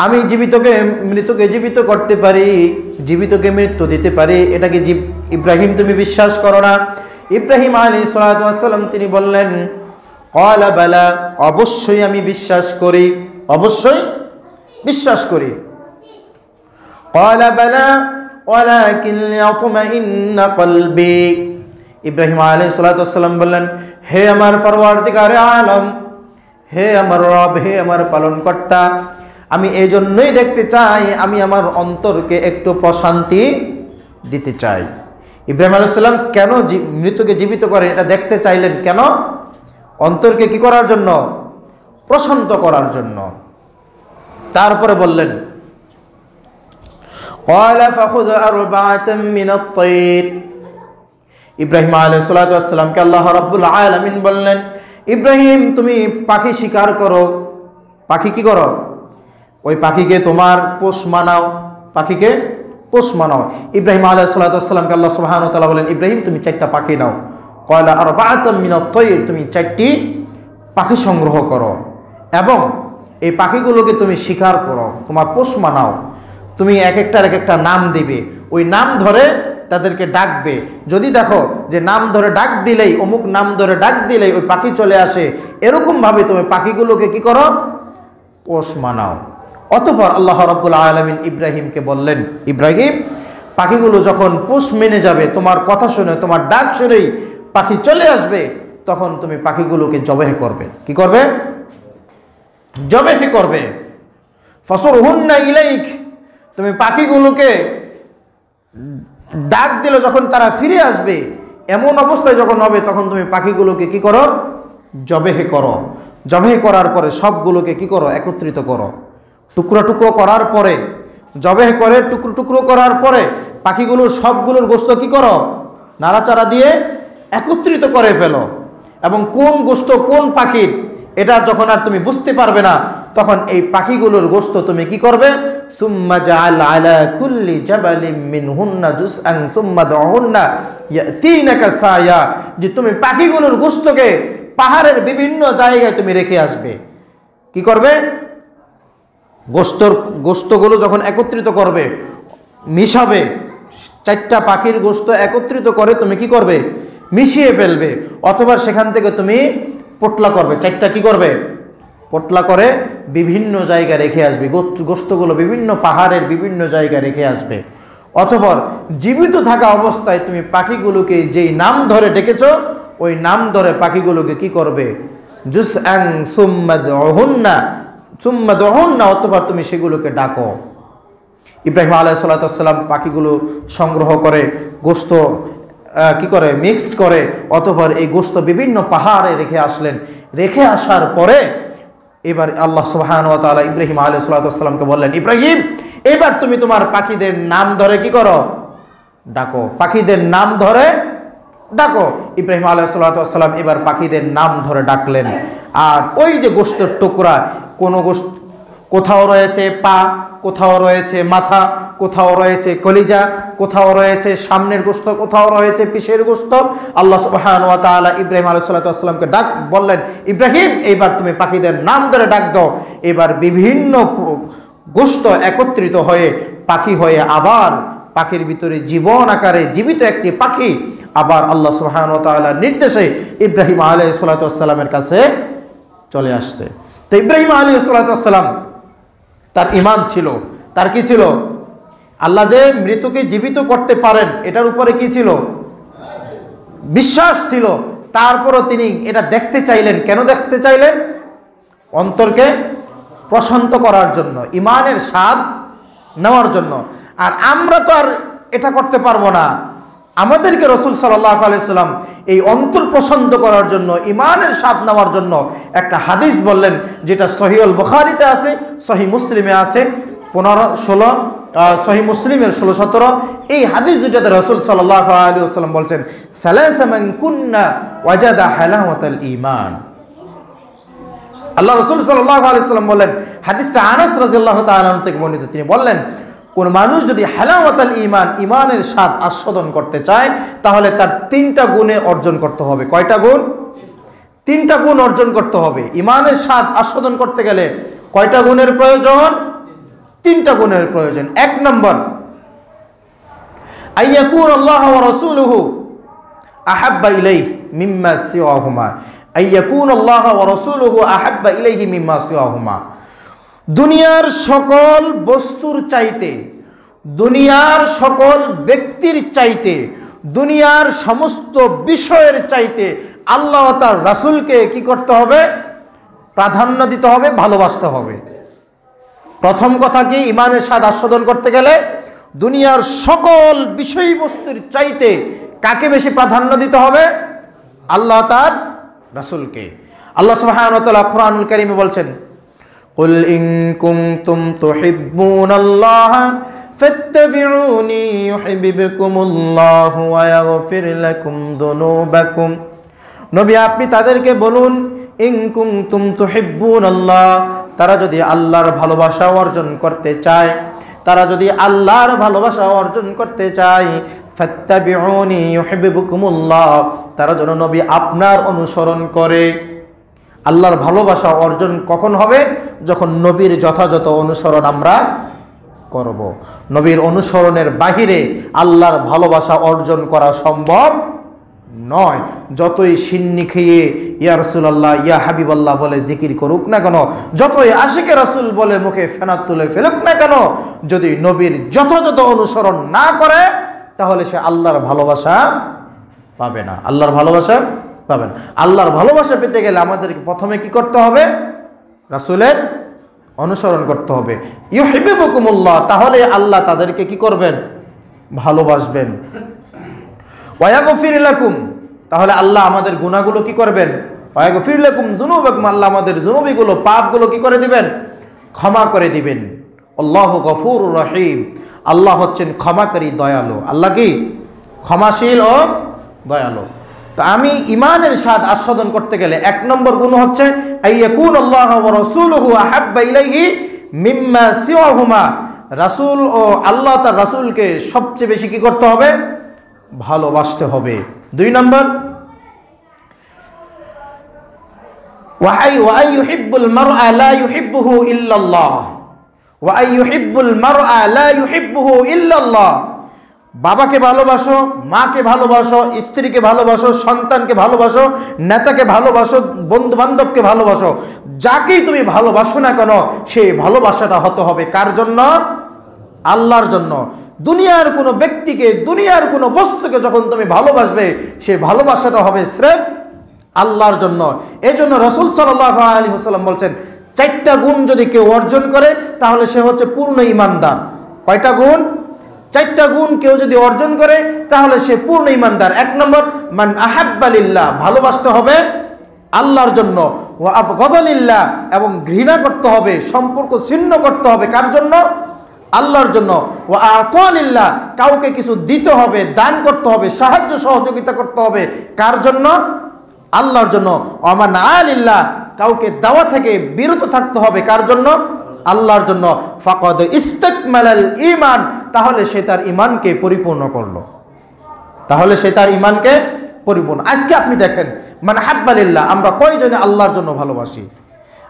আমি মৃতকে জীবিত করতে পারি, জীবিতকে মৃত্যু দিতে পারি? এটা কি ইব্রাহিম তুমি বিশ্বাস করো না? ইব্রাহিম আলাইহিস সালাতু ওয়াস সালাম তিনি বললেন, ক্বালা বালা, অবশ্যই আমি বিশ্বাস করি, অবশ্যই বিশ্বাস করি। ক্বালা বালা ওয়ালাকিন লিয়াতমাইন্না কলবি, ইব্রাহিম আলাইহিস সালাতু ওয়াস সালাম বললেন, হে আমার পরওয়ারদিগারে আলম, হে আমার রব, হে আমার পালনকর্তা, আমি এই জন্যই দেখতে চাই, আমি আমার অন্তরকে একটু প্রশান্তি দিতে চাই। ইব্রাহিম আলাইহিস সালাম কেন মৃতকে জীবিত করেন এটা দেখতে চাইলেন? কেন? অন্তরকে কি করার জন্য? প্রশান্ত করার জন্য। তারপরে বললেন, ক্বালা ফাখুয আরবাআতাম মিনাত তায়র, ইব্রাহিম আলাইহিস সালাতু ওয়াস সালামকে আল্লাহ রাব্বুল আলামিন বললেন, ইব্রাহিম তুমি পাখি শিকার করো। পাখি কি করো? ওই পাখিকে তোমার পোষ মানাও, পাখিকে পোষ মানাও। ইব্রাহিম আলাইহিস সালাতু ওয়াস সালামকে আল্লাহ সুবহানাহু ওয়া তাআলা বলেন, ইব্রাহিম তুমি 4টা পাখি নাও। ক্বালা আরবাআতাম মিনাত তায়র, তুমি 4টি পাখি সংগ্রহ করো এবং এই পাখিগুলোকে তুমি শিকার করো, তোমার পোষ মানাও। তুমি এক একটা নাম দিবে, ওই নাম ধরে তাদেরকে ডাকবে। যদি দেখো যে নাম ধরে ডাক দিলেই, অমুক নাম ধরে ডাক দিলেই ওই পাখি চলে আসে, এরকমভাবে তুমি পাখিগুলোকে কি করো? পোষ মানাও। অতঃপর আল্লাহ রাব্বুল আলামিন ইব্রাহিমকে বললেন, ইব্রাহিম, পাখিগুলো যখন পোষ মেনে যাবে, তোমার কথা শুনে, তোমার ডাক শুনেই পাখি চলে আসবে, তখন তুমি পাখিগুলোকে জবেহ করবে। কি করবে? জবেহ করবে। ফাসরহুন্না ইলাইক, তুমি পাখিগুলোকে ডাক দিলে যখন তারা ফিরে আসবে, এমন অবস্থায় যখন হবে, তখন তুমি পাখিগুলোকে কি করো? জবেহ করো। জবেহ করার পরে সবগুলোকে কি করো? একত্রিত করো। টুকরো টুকরো করার পরে, জবেহ করে টুকরো টুকরো করার পরে পাখিগুলোর সবগুলোর গোশত কি করো? নাড়াচাড়া দিয়ে একত্রিত করে ফেলো। এবং কোন গোশত কোন পাখির, এটা যখন আর তুমি বুঝতে পারবে না, তখন এই পাখিগুলোর গোশত তুমি কি করবে? সুম্মা জাআল আলা কুল্লি জাবালিন মিনহুন্না জুসআন সুম্মা দুহুন্না ইয়াতিনাকা সায়া, যে তুমি পাখিগুলোর গোশতকে পাহাড়ের বিভিন্ন জায়গায় তুমি রেখে আসবে। কি করবে? গোশতগুলো যখন একত্রিত করবে, মিশাবে, 4টা পাখির গোশত একত্রিত করে তুমি কি করবে? মিশিয়ে ফেলবে। অথবা সেখান থেকে তুমি পোটলা করবে। 4টা কি করবে? পোটলা করে বিভিন্ন জায়গায় রেখে আসবে। গোশতগুলো বিভিন্ন পাহাড়ের বিভিন্ন জায়গায় রেখে আসবে। অতঃপর জীবিত থাকা অবস্থায় তুমি পাখিগুলোকে যেই নাম ধরে ডেকেছ, ওই নাম ধরে পাখিগুলোকে কি করবে? জুসআন সুম্মা দুহুন্না, অতঃপর তুমি সেগুলোকে ডাকো। ইব্রাহিম আলাইহিস সালাতু ওয়াস সালাম পাখিগুলো সংগ্রহ করে গোশত কি করে? মিক্সড করে। অতঃপর এই গোশত বিভিন্ন পাহাড়ে রেখে আসলেন। রেখে আসার পরে এবার আল্লাহ সুবহানাহু ওয়া তাআলা ইব্রাহিম আলাইহিস সালাতু ওয়াস সালামকে বললেন, ইব্রাহিম, এবার তুমি তোমার পাখিদের নাম ধরে কি করো? ডাকো। পাখিদের নাম ধরে ডাকো। ইব্রাহিম আলাইহিস সালাতু ওয়াস সালাম এবার পাখিদের নাম ধরে ডাকলেন। আর ওই যে গোশতের টুকরা, কোনো গোশত কোথাও রয়েছে পা, কোথাও রয়েছে মাথা, কোথাও রয়েছে কলিজা, কোথাও রয়েছে সামনের গোশত, কোথাও রয়েছে পিছের গোশত, আল্লাহ সুবহানাহু ওয়া তাআলা ইব্রাহিম আলাইহিস সালাতু ওয়াস সালামকে বললেন, ইব্রাহিম, এইবার তুমি পাখিদের নাম ধরে ডাক দাও। এবার বিভিন্ন গোশত একত্রিত হয়ে পাখি হয়ে আবার পাখির ভিতরে জীবন আকারে জীবিত একটি পাখি আবার আল্লাহ সুবহানাহু ওয়া তাআলার নির্দেশে ইব্রাহিম আলাইহিস সালাতু ওয়াস সালামের কাছে চলে আসছে। তো ইব্রাহিম আলাইহিস সালাতু ওয়াস সালাম, তার ঈমান ছিল, তার কি ছিল? আল্লাহ যে মৃতকে জীবিত করতে পারেন এটার উপরে কি ছিল? বিশ্বাস ছিল। তারপরও তিনি এটা দেখতে চাইলেন। কেন দেখতে চাইলেন? অন্তরকে প্রশান্ত করার জন্য, ঈমানের স্বাদ নেওয়ার জন্য। আর আমরা তো আর এটা করতে পারবো না। আমাদেরকে রাসূল সাল্লাল্লাহু আলাইহি সাল্লাম এই অন্তর প্রশান্ত করার জন্য, ঈমানের স্বাদ নেওয়ার জন্য একটা হাদিস বললেন, যেটা সহিহুল বুখারীতে আছে, সহিহ মুসলিমে আছে 15-16, সহিহ মুসলিমের 16-17। এই হাদিস দুটাতে রাসূল সাল্লাল্লাহু আলাইহি ওয়াসাল্লাম বলছেন, সালাসা মান কুন্না ওয়াজাদা হালাওয়াতাল ঈমান। আল্লাহ রাসূল সাল্লাল্লাহু আলাইহি ওয়াসাল্লাম বলেন, হাদিসটা আনাস রাদিয়াল্লাহু তাআলা থেকে বর্ণিত, তিনি বললেন, কোন মানুষ যদি হালাওয়াতাল ঈমান, ঈমানের স্বাদ আস্বাদন করতে চায়, তাহলে তার 3টা গুণে অর্জন করতে হবে। কয়টা গুণ? 3টা গুণ অর্জন করতে হবে। ঈমানের স্বাদ আস্বাদন করতে গেলে কয়টা গুণের প্রয়োজন? 3টা গুণের প্রয়োজন। 1 নম্বর, আইয়াকুন আল্লাহ ওয়া রাসূলুহু আহাব্বা ইলাইহি মিম্মা সিওয়াহুমা, আইয়াকুন আল্লাহ ওয়া রাসূলুহু আহাব্বা ইলাইহি মিম্মা সিওয়াহুমা। দুনিয়ার সকল বস্তুর চাইতে, দুনিয়ার সকল ব্যক্তির চাইতে, দুনিয়ার সমস্ত বিষয়ের চাইতে আল্লাহ তার রাসূলকে কি করতে হবে? প্রাধান্য দিতে হবে, ভালোবাসতে হবে। প্রথম কথা কি? ঈমানের স্বাদ আস্বাদন করতে গেলে দুনিয়ার সকল বিষয়বস্তুর চাইতে কাকে বেশি প্রাধান্য দিতে হবে? আল্লাহ তার রাসূলকে। আল্লাহ সুবহানাহু ওয়া তাআলা কুরআনুল কারীমে বলছেন, কুল ইন কুনতুম তুহিব্বুনাল্লাহ ফাত্তাবিউনি ইউহিব্বুকুমুল্লাহু ওয়া ইয়াগফির লাকুম যুনুবাকুম। নবী, আপনি তাদেরকে বলুন, ইন কুনতুম তুহিব্বুনাল্লাহ, তারা যদি আল্লাহর ভালোবাসা অর্জন করতে চায়, তারা যদি আল্লাহর ভালোবাসা অর্জন করতে চায়, ফাত্তাবিউনি ইউহিব্বুকুমুল্লাহ, তারা যেন নবী আপনার অনুসরণ করে। আল্লাহর ভালোবাসা অর্জন কখন হবে? যখন নবীর যথাযথ অনুসরণ আমরা করব। নবীর অনুসরণের বাহিরে আল্লাহর ভালোবাসা অর্জন করা সম্ভব নয়। যতই সিন্নি খেয়ে ইয়া রাসূলুল্লাহ ইয়া হাবিবাল্লাহ বলে জিকির করুক না কেন, যতই আশিকে রাসূল বলে মুখে ফেনা তুলে ফেলুক না কেন, যদি নবীর যথাযথ অনুসরণ না করে তাহলে সে আল্লাহর ভালোবাসা পাবে না। আল্লাহর ভালোবাসা পাবে না। আল্লাহর ভালোবাসা পেতে গেলে আমাদেরকে প্রথমে কি করতে হবে? রাসূলের অনুসরণ করতে হবে। ইউহিব্বুকুমুল্লাহ, তাহলে আল্লাহ তাদেরকে কি করবেন? ভালোবাসবেন। ওয়ায়াগফির লাকুম, তাহলে আল্লাহ আমাদের গুনাহগুলো কি করবেন? ওয়ায়াগফির লাকুম যুনুবাকুম, আল্লাহ আমাদের যুনুবিগুলো পাপগুলো কি করে দিবেন? ক্ষমা করে দিবেন। আল্লাহু গফুরুর রহিম, আল্লাহ হচ্ছেন ক্ষমাকারী দয়ালু। আল্লাহ কি? ক্ষমাশীল ও দয়ালু। তো আমি ইমানের স্বাদ আস্বাদন করতে গেলে 1 নম্বর গুণ হচ্ছে আইয়াকুন আল্লাহ ওয়া রাসূলুহু আহাব্বা ইলাইহি মিম্মা সিওয়াহুমা, রাসূল ও আল্লাহ তার রাসূলকে সবচেয়ে বেশি কি করতে হবে? ভালোবাসতে হবে। 2 নম্বর ওয়া ইউহিব্বুল মারআ লা ইউহিব্বুহু ইল্লাল্লাহ, ওয়া ইউহিব্বুল মারআ লা ইউহিব্বুহু ইল্লাল্লাহ। বাবাকে ভালোবাসো, মাকে ভালোবাসো, স্ত্রীকে ভালোবাসো, সন্তানকে ভালোবাসো, নেতাকে ভালোবাসো, বন্ধু বান্ধবকে ভালোবাসো, যাকেই তুমি ভালোবাসো না কেন সেই ভালোবাসাটা হতে হবে কার জন্য? আল্লাহর জন্য। দুনিয়ার কোনো ব্যক্তিকে, দুনিয়ার কোনো বস্তুকে যখন তুমি ভালোবাসবে সেই ভালোবাসাটা হবে স্রেফ আল্লাহর জন্য। এই জন্য রাসূল সাল্লাল্লাহু আলাইহি ওয়াসাল্লাম বলছেন 4টা গুণ যদি কেউ অর্জন করে তাহলে সে হচ্ছে পূর্ণ ঈমানদার। কয়টা গুণ? 4টা গুণ কেউ যদি অর্জন করে তাহলে সে পূর্ণ ঈমানদার। 1 নম্বর মান আহাব্বা লিল্লাহ, ভালোবাসতে হবে আল্লাহর জন্য। ওয়া আবগাদা লিল্লাহ, এবং ঘৃণা করতে হবে, সম্পর্ক ছিন্ন করতে হবে কার জন্য? আল্লাহর জন্য। ওয়া আতা লিল্লাহ, কাউকে কিছু দিতে হবে, দান করতে হবে, সাহায্য সহযোগিতা করতে হবে কার জন্য? আল্লাহর জন্য। ওয়া মানআ লিল্লাহ, কাউকে দেওয়া থেকে বিরত থাকতে হবে কার জন্য? আল্লাহর জন্য। ফাকাদ ইস্তাকমালাল ঈমান, তাহলে সে তার ঈমানকে পরিপূর্ণ করলো, তাহলে সে তার ঈমানকে পরিপূর্ণ। আজকে আপনি দেখেন মান হাব্বা লিল্লাহ, আমরা কয়জনে আল্লাহর জন্য ভালোবাসি?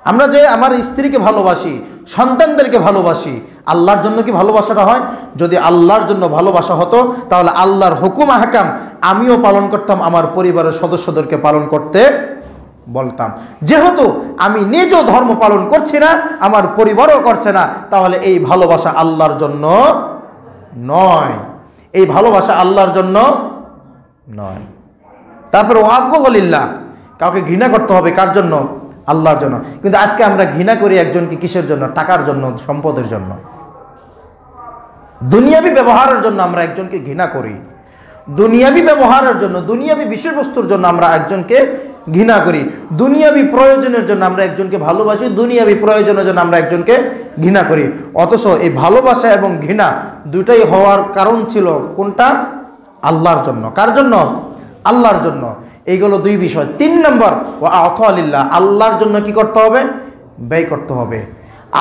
আমরা যে আমার স্ত্রীকে ভালোবাসি, সন্তানদেরকে ভালোবাসি, আল্লাহর জন্য কি ভালোবাসাটা হয়? যদি আল্লাহর জন্য ভালোবাসা হতো তাহলে আল্লাহর হুকুম আহকাম আমিও পালন করতাম, আমার পরিবারের সদস্যদেরকে পালন করতে বলতাম। যেহেতু আমি নিজেও ধর্ম পালন করছি না, আমার পরিবারও করছে না, তাহলে এই ভালোবাসা আল্লাহর জন্য নয়, এই ভালোবাসা আল্লাহর জন্য নয়। তারপরে ওয়াগলিল্লাহ, কাউকে ঘৃণা করতে হবে কার জন্য? আল্লাহর জন্য। কিন্তু আজকে আমরা ঘৃণা করি একজনকে কিসের জন্য? টাকার জন্য, সম্পদের জন্য, দুনিয়াবি ব্যবহারের জন্য আমরা একজনকে ঘৃণা করি। দুনিয়াবি ব্যবহারের জন্য, দুনিয়াবি বিষয়বস্তুর জন্য আমরা একজনকে ঘৃণা করি। দুনিয়াবি প্রয়োজনের জন্য আমরা একজনকে ভালোবাসি, দুনিয়াবি প্রয়োজনের জন্য আমরা একজনকে ঘৃণা করি। অথচ এই ভালোবাসা এবং ঘৃণা দুটাই হওয়ার কারণ ছিল কোনটা? আল্লাহর জন্য। কার জন্য? আল্লাহর জন্য। এইগুলো 2 বিষয়। 3 নম্বর ওয়া আতা লিল্লাহ, আল্লাহর জন্য কি করতে হবে? ব্যয় করতে হবে।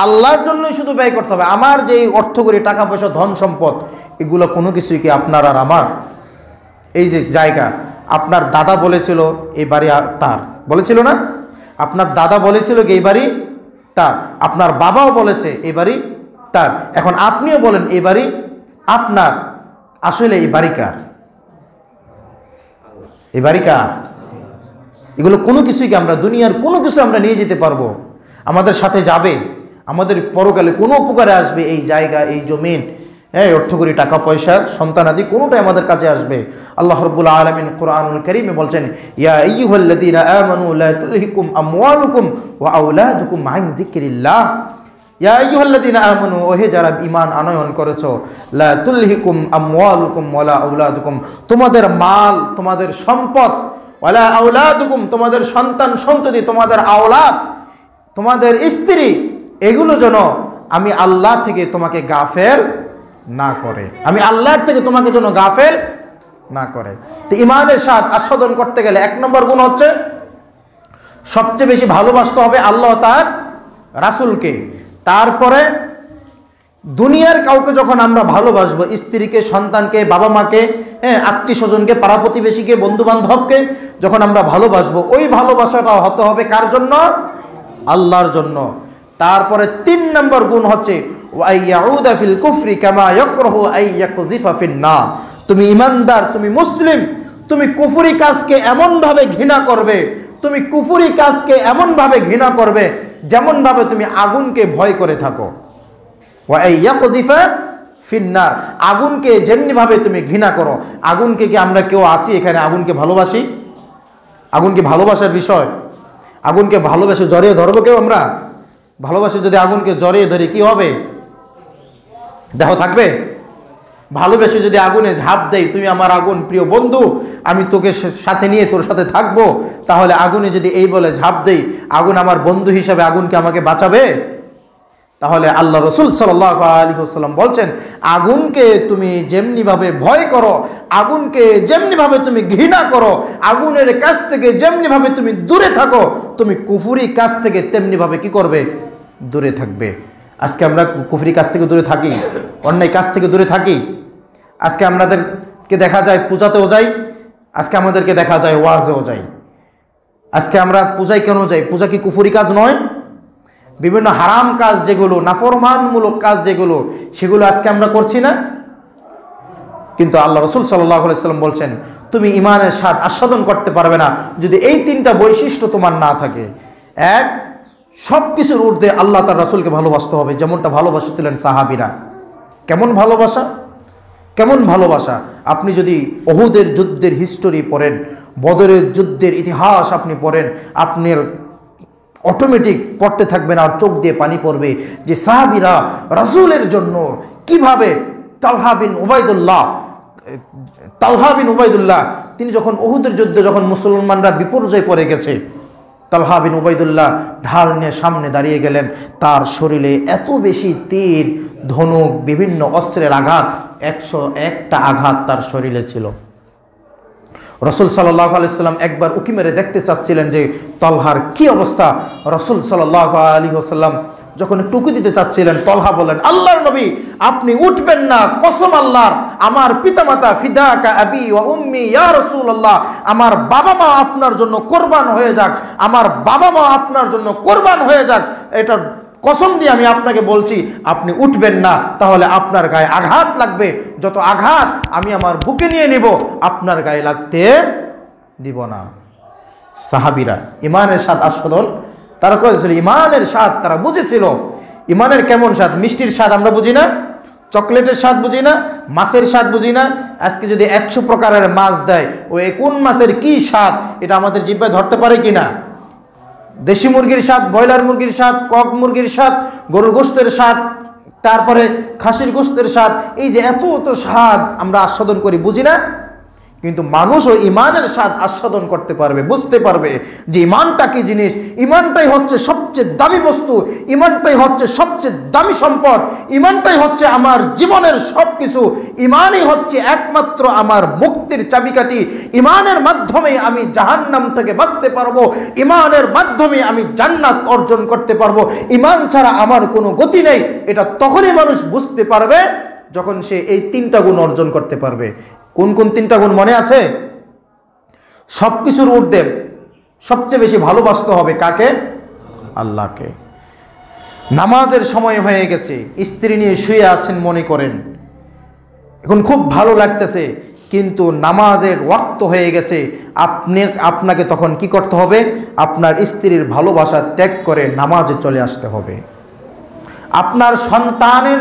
আল্লাহর জন্যই শুধু ব্যয় করতে হবে। আমার যে অর্থ করি, টাকা পয়সা, ধন সম্পদ, এগুলো কোনো কিছুই কি আপনার আর আমার? এই যে জায়গা, আপনার দাদা বলেছিল এই বাড়ি তার, বলেছিল না? আপনার দাদা বলেছিল কি এই বাড়ি তার, আপনার বাবাও বলেছে এই বাড়ি তার, এখন আপনিও বলেন এই বাড়ি আপনার। আসলে এই বাড়ি কার? এই বাড়ি কার? এগুলো কোনো কিছুই কি আমরা, দুনিয়ার কোনো কিছু আমরা নিয়ে যেতে পারবো? আমাদের সাথে যাবে, আমাদের পরকালে কোনো উপকারে আসবে এই জায়গা, এই জমিন, হ্যাঁ, অর্থকরী, টাকা পয়সা, সন্তানাদি, কোনোটাই আমাদের কাছে আসবে। আল্লাহ রাব্বুল আলামিন কুরআনুল কারীমে বলছেন, ইয়া আইয়ুহাল্লাযীনা আমানু লা তুলহিকুম আমওয়ালুকুম ওয়া আওলাদুকুম আন যিকরিল্লাহ। ইয়া আইয়ুহাল্লাযীনা আমানু, ওহে যারা ঈমান আনয়ন করেছো, লা তুলহিকুম আমওয়ালুকুম ওয়ালা আওলাদুকুম, তোমাদের মাল, তোমাদের সম্পদ, ওয়ালা আওলাদুকুম, তোমাদের সন্তান সন্ততি, তোমাদের আওলাদ, তোমাদের স্ত্রী, এগুলো যেন আমি আল্লাহ থেকে তোমাকে গাফেল না করে, আমি আল্লাহর থেকে তোমাকে যেন গাফেল না করে। তো ঈমানের স্বাদ আস্বাদন করতে গেলে 1 নম্বর গুণ হচ্ছে সবচেয়ে বেশি ভালোবাসতে হবে আল্লাহ তার রাসূলকে। তারপরে দুনিয়ার কাউকে যখন আমরা ভালোবাসবো, স্ত্রীকে, সন্তানকে, বাবা মাকে, হ্যাঁ, আত্মীয় স্বজনকে, পাড়া প্রতিবেশীকে, বন্ধু বান্ধবকে যখন আমরা ভালোবাসবো, ওই ভালোবাসাটা হতে হবে কার জন্য? আল্লাহর জন্য। তারপরে 3 নম্বর গুণ হচ্ছে ওয়া আইয়াউদা ফিল কুফরি কামা ইয়াকরাহু আইয়াকযিফা ফিন নার। তুমি ঈমানদার, তুমি মুসলিম, তুমি কুফরি কাজকে এমনভাবে ঘৃণা করবে, তুমি কুফরি কাজকে এমনভাবে ঘৃণা করবে যেমনভাবে তুমি আগুনকে ভয় করে থাকো। ওয়া আইয়াকযিফা ফিন নার, আগুনকে যেমনিভাবে তুমি ঘৃণা করো। আগুনকে কি আমরা কেউ আসি এখানে আগুনকে ভালোবাসি? আগুন কি ভালোবাসার বিষয়? আগুনকে ভালোবেসে জড়িয়ে ধরবো কেউ? আমরা ভালোবাসি যদি আগুনকে জড়িয়ে ধরি কি হবে? দেহ থাকবে? ভালোবেসে যদি আগুনে ঝাঁপ দেই, তুমি আমার আগুন, প্রিয় বন্ধু, আমি তোকে সাথে নিয়ে তোর সাথে থাকবো, তাহলে আগুনে যদি এই বলে ঝাঁপ দেই, আগুন আমার বন্ধু হিসাবে আগুনকে আমাকে বাঁচাবে? তাহলে আল্লাহ রসুল সাল্লাল্লাহু আলাইহি ওয়াসাল্লাম বলছেন, আগুনকে তুমি যেমনিভাবে ভয় করো, আগুনকে যেমনিভাবে তুমি ঘৃণা করো, আগুনের কাছ থেকে যেমনিভাবে তুমি দূরে থাকো, তুমি কুফরি কাজ থেকে তেমনিভাবে কি করবে? দূরে থাকবে। আজকে আমরা কুফরি কাজ থেকে দূরে থাকি, অন্যায় কাজ থেকে দূরে থাকি। আজকে আমাদেরকে দেখা যায় পূজাতেও যাই, আজকে আমাদেরকে দেখা যায় ওয়াজেও যাই। আজকে আমরা পূজায় কেন যাই? পূজা কি কুফরি কাজ নয়? বিভিন্ন হারাম কাজ যেগুলো, নাফরমানমূলক কাজ যেগুলো, সেগুলো আজকে আমরা করছি না? কিন্তু আল্লাহ রসুল সাল্লাল্লাহু আলাইহি ওয়াসাল্লাম বলছেন, তুমি ঈমানের স্বাদ আস্বাদন করতে পারবে না যদি এই তিনটা বৈশিষ্ট্য তোমার না থাকে। এক, সব কিছুর ঊর্ধ্বে আল্লাহ তার রাসূলকে ভালোবাসতে হবে, যেমনটা ভালোবাসছিলেন সাহাবীরা। কেমন ভালোবাসা? কেমন ভালোবাসা? আপনি যদি উহুদের যুদ্ধের হিস্টোরি পড়েন, বদরের যুদ্ধের ইতিহাস আপনি পড়েন, আপনার অটোমেটিক পড়তে থাকবেন আর চোখ দিয়ে পানি পড়বে যে সাহাবীরা রাসূলের জন্য কিভাবে তালহা বিন উবাইদুল্লাহ তিনি যখন উহুদের যুদ্ধে যখন মুসলমানরা বিপর্যয় পড়ে গেছে, তালহা বিন উবাইদুল্লাহ ঢাল নিয়ে সামনে দাঁড়িয়ে গেলেন। তার শরীরে এত বেশি তীর, ধনুক, বিভিন্ন অস্ত্রের আঘাত, 101টা আঘাত তার শরীরে ছিল। রসুল সাল্লাল্লাহু আলাইহি ওয়াসাল্লাম একবার উকি মেরে দেখতে চাচ্ছিলেন যে তলহার কি অবস্থা। রসুল সাল্লাল্লাহু আলাইহি ওয়াসাল্লাম যখন টুকু দিতে চাচ্ছিলেন, তলহা বলেন, আল্লাহর নবী আপনি উঠবেন না, কসম আল্লাহর, আমার পিতামাতা ফিদাকা আবি ওয়া উম্মি ইয়া রাসূলুল্লাহ, আমার বাবা মা আপনার জন্য কোরবান হয়ে যাক, আমার বাবা মা আপনার জন্য কোরবান হয়ে যাক, এটার কসম দিয়ে আমি আপনাকে বলছি আপনি উঠবেন না, তাহলে আপনার গায়ে আঘাত লাগবে, যত আঘাত আমি আমার বুকে নিয়ে নিব, আপনার গায়ে লাগতে দিব না। সাহাবীরা ঈমানের স্বাদ আস্বাদন তারা করেছিল, ঈমানের স্বাদ তারা বুঝেছিল। ঈমানের কেমন স্বাদ? মিষ্টির স্বাদ আমরা বুঝি না, চকলেটের স্বাদ বুঝি না, মাছের স্বাদ বুঝি না। আজকে যদি 100 প্রকারের মাছ দেয়, ওই কোন মাছের কি স্বাদ এটা আমাদের জিহ্বায় ধরতে পারে কিনা? দেশি মুরগির স্বাদ, ব্রয়লার মুরগির স্বাদ, কক মুরগির স্বাদ, গরুর গোশতের স্বাদ, তারপরে খাসির গোশতের স্বাদ, এই যে এত স্বাদ আমরা আস্বাদন করি, বুঝি না? কিন্তু মানুষও ঈমানের স্বাদ আস্বাদন করতে পারবে, বুঝতে পারবে যে ঈমানটা কি জিনিস। ঈমানটাই হচ্ছে সবচেয়ে দামি বস্তু, ঈমানটাই হচ্ছে সবচেয়ে দামি সম্পদ, ঈমানটাই হচ্ছে আমার জীবনের সব কিছু, ঈমানই হচ্ছে একমাত্র আমার মুক্তির চাবিকাঠি। ঈমানের মাধ্যমে আমি জাহান্নাম থেকে বাঁচতে পারবো, ঈমানের মাধ্যমে আমি জান্নাত অর্জন করতে পারবো। ঈমান ছাড়া আমার কোনো গতি নেই। এটা তখনই মানুষ বুঝতে পারবে যখন সে এই 3টা গুণ অর্জন করতে পারবে। কোন কোন 3টা গুণ মনে আছে? সব কিছুর ঊর্ধ্বে সবচেয়ে বেশি ভালোবাসতে হবে কাকে? আল্লাহকে। নামাজের সময় হয়ে গেছে, স্ত্রী নিয়ে শুয়ে আছেন মনে করেন, এখন খুব ভালো লাগতেছে, কিন্তু নামাজের ওয়াক্ত হয়ে গেছে, আপনাকে তখন কি করতে হবে? আপনার স্ত্রীর ভালোবাসা ত্যাগ করে নামাজে চলে আসতে হবে। আপনার সন্তানের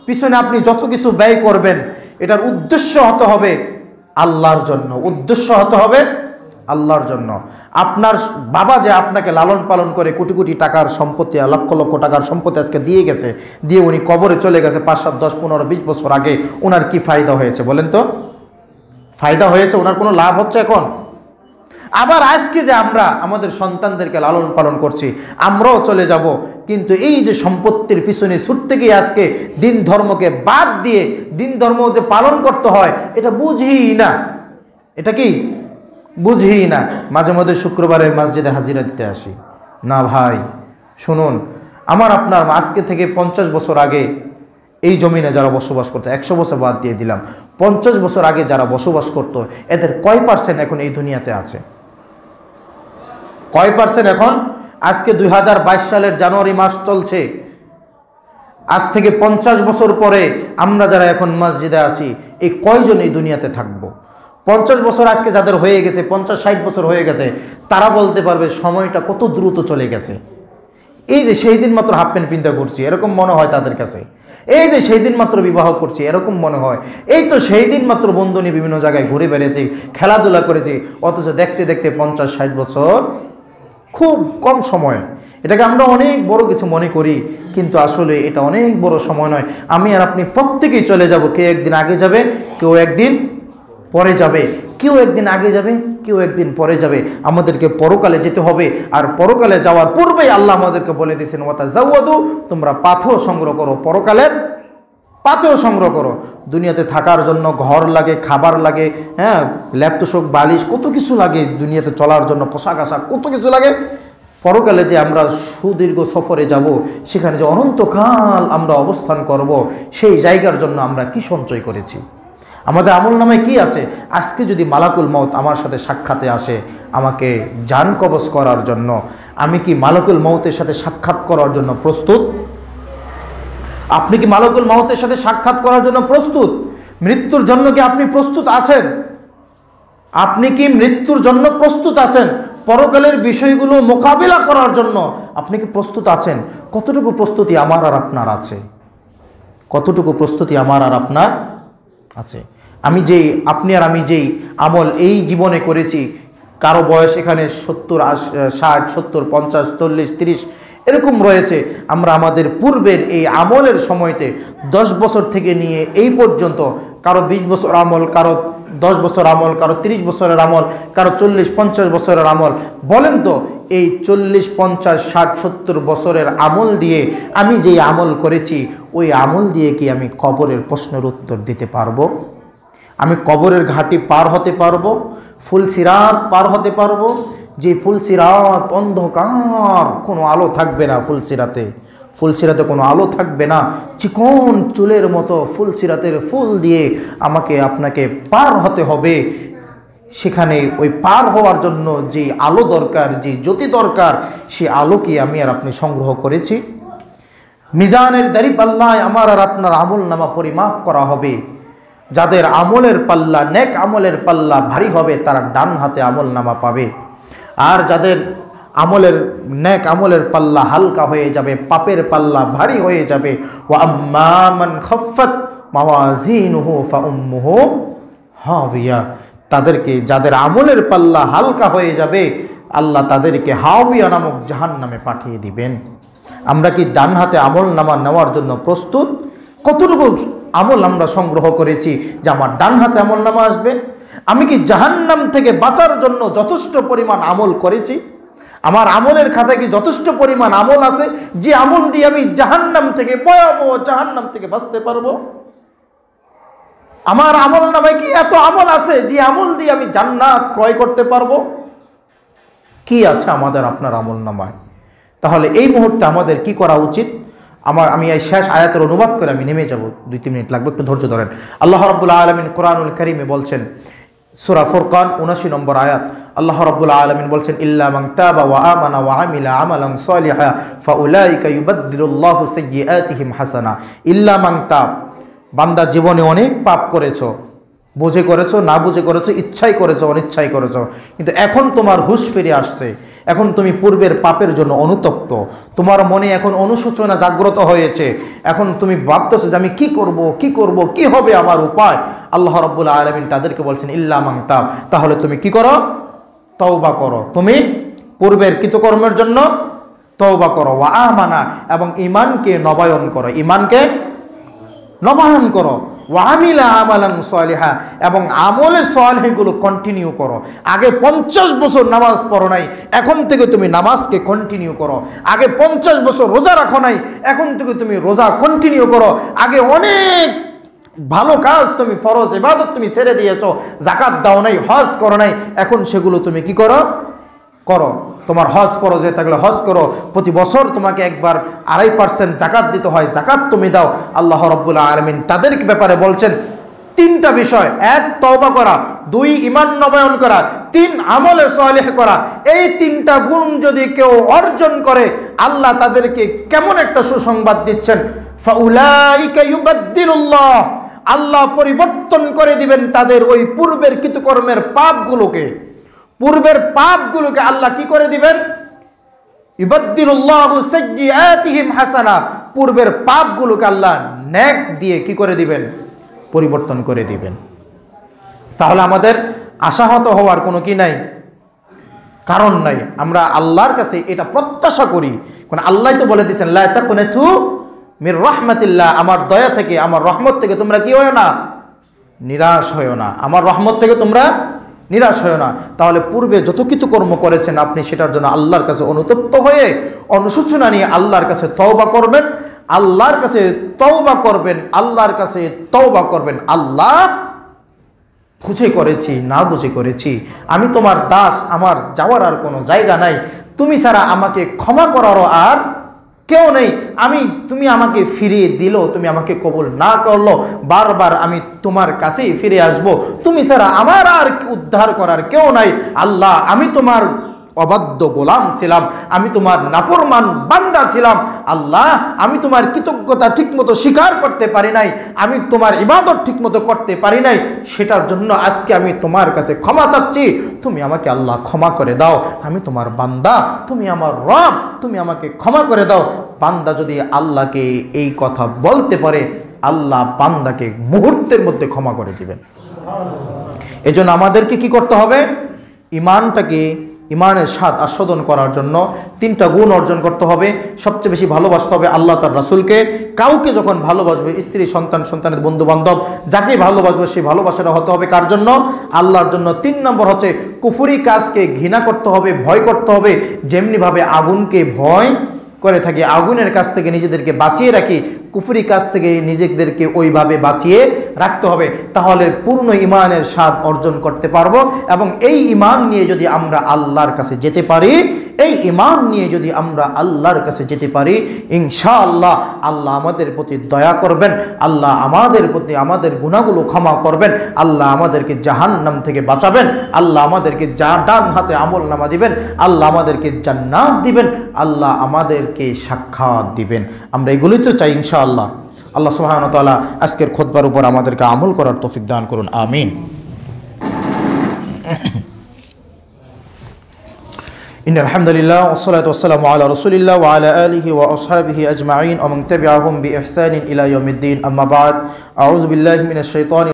পিছনে আপনি যত কিছু ব্যয় করবেন, এটার উদ্দেশ্য হতে হবে আল্লাহর জন্য, উদ্দেশ্য হতে হবে আল্লাহর জন্য। আপনার বাবা যে আপনাকে লালন পালন করে কোটি কোটি টাকার সম্পত্তি, লক্ষ লক্ষ টাকার সম্পত্তি আজকে দিয়ে গেছে, দিয়ে উনি কবরে চলে গেছে 5, 7, 10, 15, 20 বছর আগে, ওনার কি ফায়দা হয়েছে বলেন তো? ফায়দা হয়েছে? ওনার কোনো লাভ হচ্ছে এখন? আবার আজকে যে আমরা আমাদের সন্তানদেরকে লালন পালন করছি, আমরাও চলে যাব, কিন্তু এই যে সম্পত্তির পিছনে ছুটতে গিয়ে আজকে দিন ধর্মকে বাদ দিয়ে দিন ধর্ম যে পালন করতে হয় এটা বুঝিই না। এটা কি বুঝিই না। মাঝে মধ্যে শুক্রবারে মসজিদে হাজিরা দিতে আসি না। ভাই শুনুন, আমার আপনার আজকে থেকে 50 বছর আগে এই জমিনে যারা বসবাস করতো, 100 বছর বাদ দিয়ে দিলাম, 50 বছর আগে যারা বসবাস করতো, এদের কয় % এখন এই দুনিয়াতে আছে? কয় % এখন? আজকে 2022 সালের জানুয়ারি মাস চলছে, আজ থেকে 50 বছর পরে আমরা যারা এখন মসজিদে আসি, এই কয়জন এই দুনিয়াতে থাকব? 50 বছর আজকে যাদের হয়ে গেছে, 50-60 বছর হয়ে গেছে, তারা বলতে পারবে সময়টা কত দ্রুত চলে গেছে। এই যে সেই দিন মাত্র হাফ প্যান্ট পিন্তা করছি, এরকম মনে হয় তাদের কাছে। এই যে সেই দিন মাত্র বিবাহ করছি, এরকম মনে হয়। এই তো সেই দিন মাত্র বন্ধু নিয়ে বিভিন্ন জায়গায় ঘুরে বেড়েছি, খেলাধুলা করেছি, অথচ দেখতে দেখতে 50-60 বছর খুব কম সময়। এটাকে আমরা অনেক বড় কিছু মনে করি, কিন্তু আসলে এটা অনেক বড় সময় নয়। আমি আর আপনি প্রত্যেকেই চলে যাব। কেউ একদিন আগে যাবে, কেউ একদিন পরে যাবে, কেউ একদিন আগে যাবে, কেউ একদিন পরে যাবে। আমাদেরকে পরকালে যেতে হবে, আর পরকালে যাওয়ার পূর্বেই আল্লাহ আমাদেরকে বলে দিয়েছেন ওয়াতাজাওয়াদু, তোমরা পাথেয় সংগ্রহ করো, পরকালের পাথেয় সংগ্রহ করো। দুনিয়াতে থাকার জন্য ঘর লাগে, খাবার লাগে, হ্যাঁ, ল্যাপটপ বালিশ, কত কিছু লাগে দুনিয়াতে চলার জন্য, পোশাক আশাক কত কিছু লাগে। পরকালে যে আমরা সুদীর্ঘ সফরে যাব, সেখানে যে অনন্তকাল আমরা অবস্থান করব, সেই জায়গার জন্য আমরা কি সঞ্চয় করেছি? আমাদের আমল নামায় কি আছে? আজকে যদি মালাকুল মউত আমার সাথে সাক্ষাতে আসে আমাকে জান কবজ করার জন্য, আমি কি মালাকুল মউতের সাথে সাক্ষাৎ করার জন্য প্রস্তুত? আপনি কি মালাকুল মউতের সাথে সাক্ষাৎ করার জন্য প্রস্তুত? মৃত্যুর জন্য কি আপনি প্রস্তুত আছেন? আপনি কি মৃত্যুর জন্য প্রস্তুত আছেন? পরকালের বিষয়গুলো মোকাবিলা করার জন্য আপনি কি প্রস্তুত আছেন? কতটুকু প্রস্তুতি আমার আর আপনার আছে? কতটুকু প্রস্তুতি আমার আর আপনার আছে? আপনি আর আমি যেই আমল এই জীবনে করেছি, কারো বয়স এখানে 70, 60, 70, 50, 40, 30 এরকম রয়েছে। আমরা আমাদের পূর্বের এই আমলের সময়তে 10 বছর থেকে নিয়ে এই পর্যন্ত, কারো 20 বছর আমল, কারো 10 বছর আমল, কারো 30 বছরের আমল, কারো 40-50 বছরের আমল। বলেন তো, এই 40, 50, 60, 70 বছরের আমল দিয়ে আমি যেই আমল করেছি, ওই আমল দিয়ে কি আমি কবরের প্রশ্নের উত্তর দিতে পারবো? আমি কবরের ঘাটি পার হতে পারবো? ফুলসিরাত পার হতে পারবো? যে ফুলসিরাত অন্ধকার, কোনো আলো থাকবে না ফুলসিরাতে কোনো আলো থাকবে না, চিকন চুলের মতো ফুলসিরাতের ফুল দিয়ে আমাকে আপনাকে পার হতে হবে। সেখানে ওই পার হওয়ার জন্য যে আলো দরকার, যে জ্যোতি দরকার, সে আলো কি আমি আর আপনি সংগ্রহ করেছি? মিজানের দাড়ি পাল্লায় আমার আর আপনার আমল নামা পরিমাপ করা হবে। যাদের আমলের পাল্লা, নেক আমলের পাল্লা ভারী হবে, তারা ডান হাতে আমল নামা পাবে। আর যাদের নেক আমলের পাল্লা হালকা হয়ে যাবে, পাপের পাল্লা ভারী হয়ে যাবে, ওয়া আম্মা মান খাফফাত মাওয়াজিনুহু ফাউম্মুহু হাওিয়া, যাদের আমলের পাল্লা হালকা হয়ে যাবে, আল্লাহ তাদেরকে হাওিয়া নামক জাহান্নামে পাঠিয়ে দিবেন। আমরা কি ডান হাতে আমল নামা নেওয়ার জন্য প্রস্তুত? কতটুকু আমল আমরা সংগ্রহ করেছি যে আমার ডান হাতে আমল নামা আসবে? আমি কি জাহান্নাম থেকে বাঁচার জন্য যথেষ্ট পরিমাণ আমল করেছি? আমার আমলের খাতায় কি যথেষ্ট পরিমাণ আমল আছে যে আমল দিয়ে আমি জাহান্নাম থেকে, ভয়াবহ জাহান্নাম থেকে বাঁচতে পারবো? আমার আমল নামায় কি এত আমল আছে যে আমল দিয়ে আমি জান্নাত ক্রয় করতে পারবো? কি আছে আমাদের আপনার আমল নামায়? তাহলে এই মুহূর্তে আমাদের কি করা উচিত? আমি এই শেষ আয়াতের অনুবাদ করে আমি নেমে যাব, 2-3 মিনিট লাগবে, একটু ধৈর্য ধরেন। আল্লাহ রাব্বুল আলামিন কুরআনুল কারীমে বলছেন, সূরা ফুরকান 79 নম্বর আয়াত, আল্লাহ রাব্বুল আলামিন বলছেন, ইল্লা মান তাবা ওয়া আমানা ওয়া আমিলা আমালান সালিহা ফাউলাইকা ইউবাদদিলুল্লাহু সাইয়্যাতিহিম হাসানা। ইল্লা মান তাব, বান্দা জীবনে অনেক পাপ করেছো, বুঝে করেছো, না বুঝে করেছো, ইচ্ছাই করেছো, অনিচ্ছাই করেছো, কিন্তু এখন তোমার হুঁশ ফিরে আসছে, এখন তুমি পূর্বের পাপের জন্য অনুতপ্ত, তোমার মনে এখন অনুশোচনা জাগ্রত হয়েছে, এখন তুমি ভাবতেছো যে আমি কি করব, কি হবে আমার উপায়। আল্লাহ রাব্বুল আলামিন তাদেরকে বলছেন ইল্লা মান তাব, তাহলে তুমি কি করো? তওবা করো। তুমি পূর্বের কৃতকর্মের জন্য তওবা করো, ওয়া আমানা, এবং ঈমানকে নবায়ন করো, ঈমানকে নবায়ন করো, ওয়া আমিলা আমালান সালিহা, এবং আমলে সালেহগুলো কন্টিনিউ করো। আগে 50 বছর নামাজ পড়ো নাই, এখন থেকে তুমি নামাজকে কন্টিনিউ করো। আগে 50 বছর রোজা রাখো নাই, এখন থেকে তুমি রোজা কন্টিনিউ করো। আগে অনেক ভালো কাজ তুমি, ফরজ ইবাদত তুমি ছেড়ে দিয়েছো, যাকাত দাও নাই, হজ করো নাই, এখন সেগুলো তুমি কি করো? তোমার হজ ফরজ হয়ে থাকলে হজ করো। প্রতি বছর তোমাকে একবার 2.5% জাকাত দিতে হয়, জাকাত তুমি দাও। আল্লাহ রাব্বুল আলামিন তাদের ব্যাপারে বলছেন তিনটা বিষয়, 1 তওবা করা, 2 ঈমান নবায়ন করা, 3 আমলে সালেহ করা। এই তিনটা গুণ যদি কেউ অর্জন করে, আল্লাহ তাদেরকে কেমন একটা সুসংবাদ দিচ্ছেন, ফাউলাইকা ইউবাদদিলুল্লাহ, আল্লাহ পরিবর্তন করে দিবেন তাদের ওই পূর্বের কৃতকর্মের পাপগুলোকে। পূর্বের পাপগুলোকে আল্লাহ কি করে দিবেন? ইউবাদদিলুল্লাহু সাইয়্যাতিহিম হাসানা, পূর্বের পাপগুলোকে আল্লাহ নেক দিয়ে কি করে দিবেন? পরিবর্তন করে দিবেন। তাহলে আমাদের আশাহত হওয়ার কোনো কি নাই, কারণ নাই। আমরা আল্লাহর কাছে এটা প্রত্যাশা করি, কারণ আল্লাহ তো বলে দিয়েছেন লা তাকুনাতু মির রাহমাতিল্লাহ, আমার দয়া থেকে, আমার রহমত থেকে তোমরা কি হয়ো না? নিরাশ হয়ো না। আমার রহমত থেকে তোমরা নিরাশ হয়ো না। তাহলে পূর্বে যত কিছু কর্ম করেছেন আপনি সেটার জন্য আল্লাহর কাছে অনুতপ্ত হয়ে অনুশোচনা নিয়ে আল্লাহর কাছে তওবা করবেন, আল্লাহর কাছে তওবা করবেন, আল্লাহর কাছে তওবা করবেন। আল্লাহ, বুঝে করেছি না বুঝে করেছি, আমি তোমার দাস, আমার যাওয়ার আর কোনো জায়গা নাই, তুমি ছাড়া আমাকে ক্ষমা করারও আর কেউ নেই। তুমি আমাকে ফিরিয়ে দিলো, তুমি আমাকে কবুল না করলো, বারবার আমি তোমার কাছেই ফিরে আসব, তুমি ছাড়া আমার আর উদ্ধার করার কেউ নাই। আল্লাহ, আমি তোমার অবাধ্য গোলাম ছিলাম, আমি তোমার নাফরমান বান্দা ছিলাম। আল্লাহ, আমি তোমার কৃতজ্ঞতা ঠিকমতো স্বীকার করতে পারি নাই, আমি তোমার ইবাদত ঠিকমতো করতে পারি নাই, সেটার জন্য আজকে আমি তোমার কাছে ক্ষমা চাচ্ছি। তুমি আমাকে আল্লাহ ক্ষমা করে দাও, আমি তোমার বান্দা, তুমি আমার রব, তুমি আমাকে ক্ষমা করে দাও। বান্দা যদি আল্লাহকে এই কথা বলতে পারে, আল্লাহ বান্দাকে মুহূর্তের মধ্যে ক্ষমা করে দিবেন। এজন্য আমাদেরকে কি করতে হবে? ইমানের স্বাদ আস্বাদন করার জন্য 3টা গুণ অর্জন করতে হবে। সবচেয়ে বেশি ভালোবাসতে হবে আল্লাহ তার রাসূলকে। কাউকে যখন ভালোবাসবে, স্ত্রী, সন্তান, সন্তানের বন্ধু বান্ধব, যাকে ভালোবাসবে সেই ভালোবাসাটা হতে হবে কার জন্য? আল্লাহর জন্য। 3 নম্বর হচ্ছে কুফরি কাজকে ঘৃণা করতে হবে, ভয় করতে হবে। যেমনিভাবে আগুনকে ভয় করে থাকি, আগুনের কাছ থেকে নিজেদেরকে বাঁচিয়ে রাখি, কুফরি কাজ থেকে নিজেদেরকে ওইভাবে বাঁচিয়ে রাখতে হবে। তাহলে পূর্ণ ইমানের স্বাদ অর্জন করতে পারবো। এবং এই ইমান নিয়ে যদি আমরা আল্লাহর কাছে যেতে পারি, এই ইমান নিয়ে যদি আমরা আল্লাহর কাছে যেতে পারি, ইনশাআল্লাহ আল্লাহ আমাদের প্রতি দয়া করবেন, আল্লাহ আমাদের প্রতি আমাদের গুনাহগুলো ক্ষমা করবেন, আল্লাহ আমাদেরকে জাহান্নাম থেকে বাঁচাবেন, আল্লাহ আমাদেরকে ডান হাতে আমলনামা দিবেন, আল্লাহ আমাদেরকে জান্নাত দিবেন, আল্লাহ আমাদেরকে সাক্ষাৎ দিবেন। আমরা এগুলোই তো চাই ইনশাআল্লাহ। আল্লাহ সুবহানাহু ওয়া তাআলা আজকের খুতবার উপর আমাদেরকে আমল করার তৌফিক দান করুন, আমিন। ইন্নাল হামদুলিল্লাহ ওয়াসসালাতু ওয়াসসালামু আলা রাসূলিল্লাহ ওয়া আলা আলিহি ওয়া আসহাবিহি আজমাইন ওয়া মান তাবিআহুম বিইহসানিন ইলা ইয়াউমিদ্দিন, আম্মা বা'দ। আউযু বিল্লাহি মিনাশ শাইতানির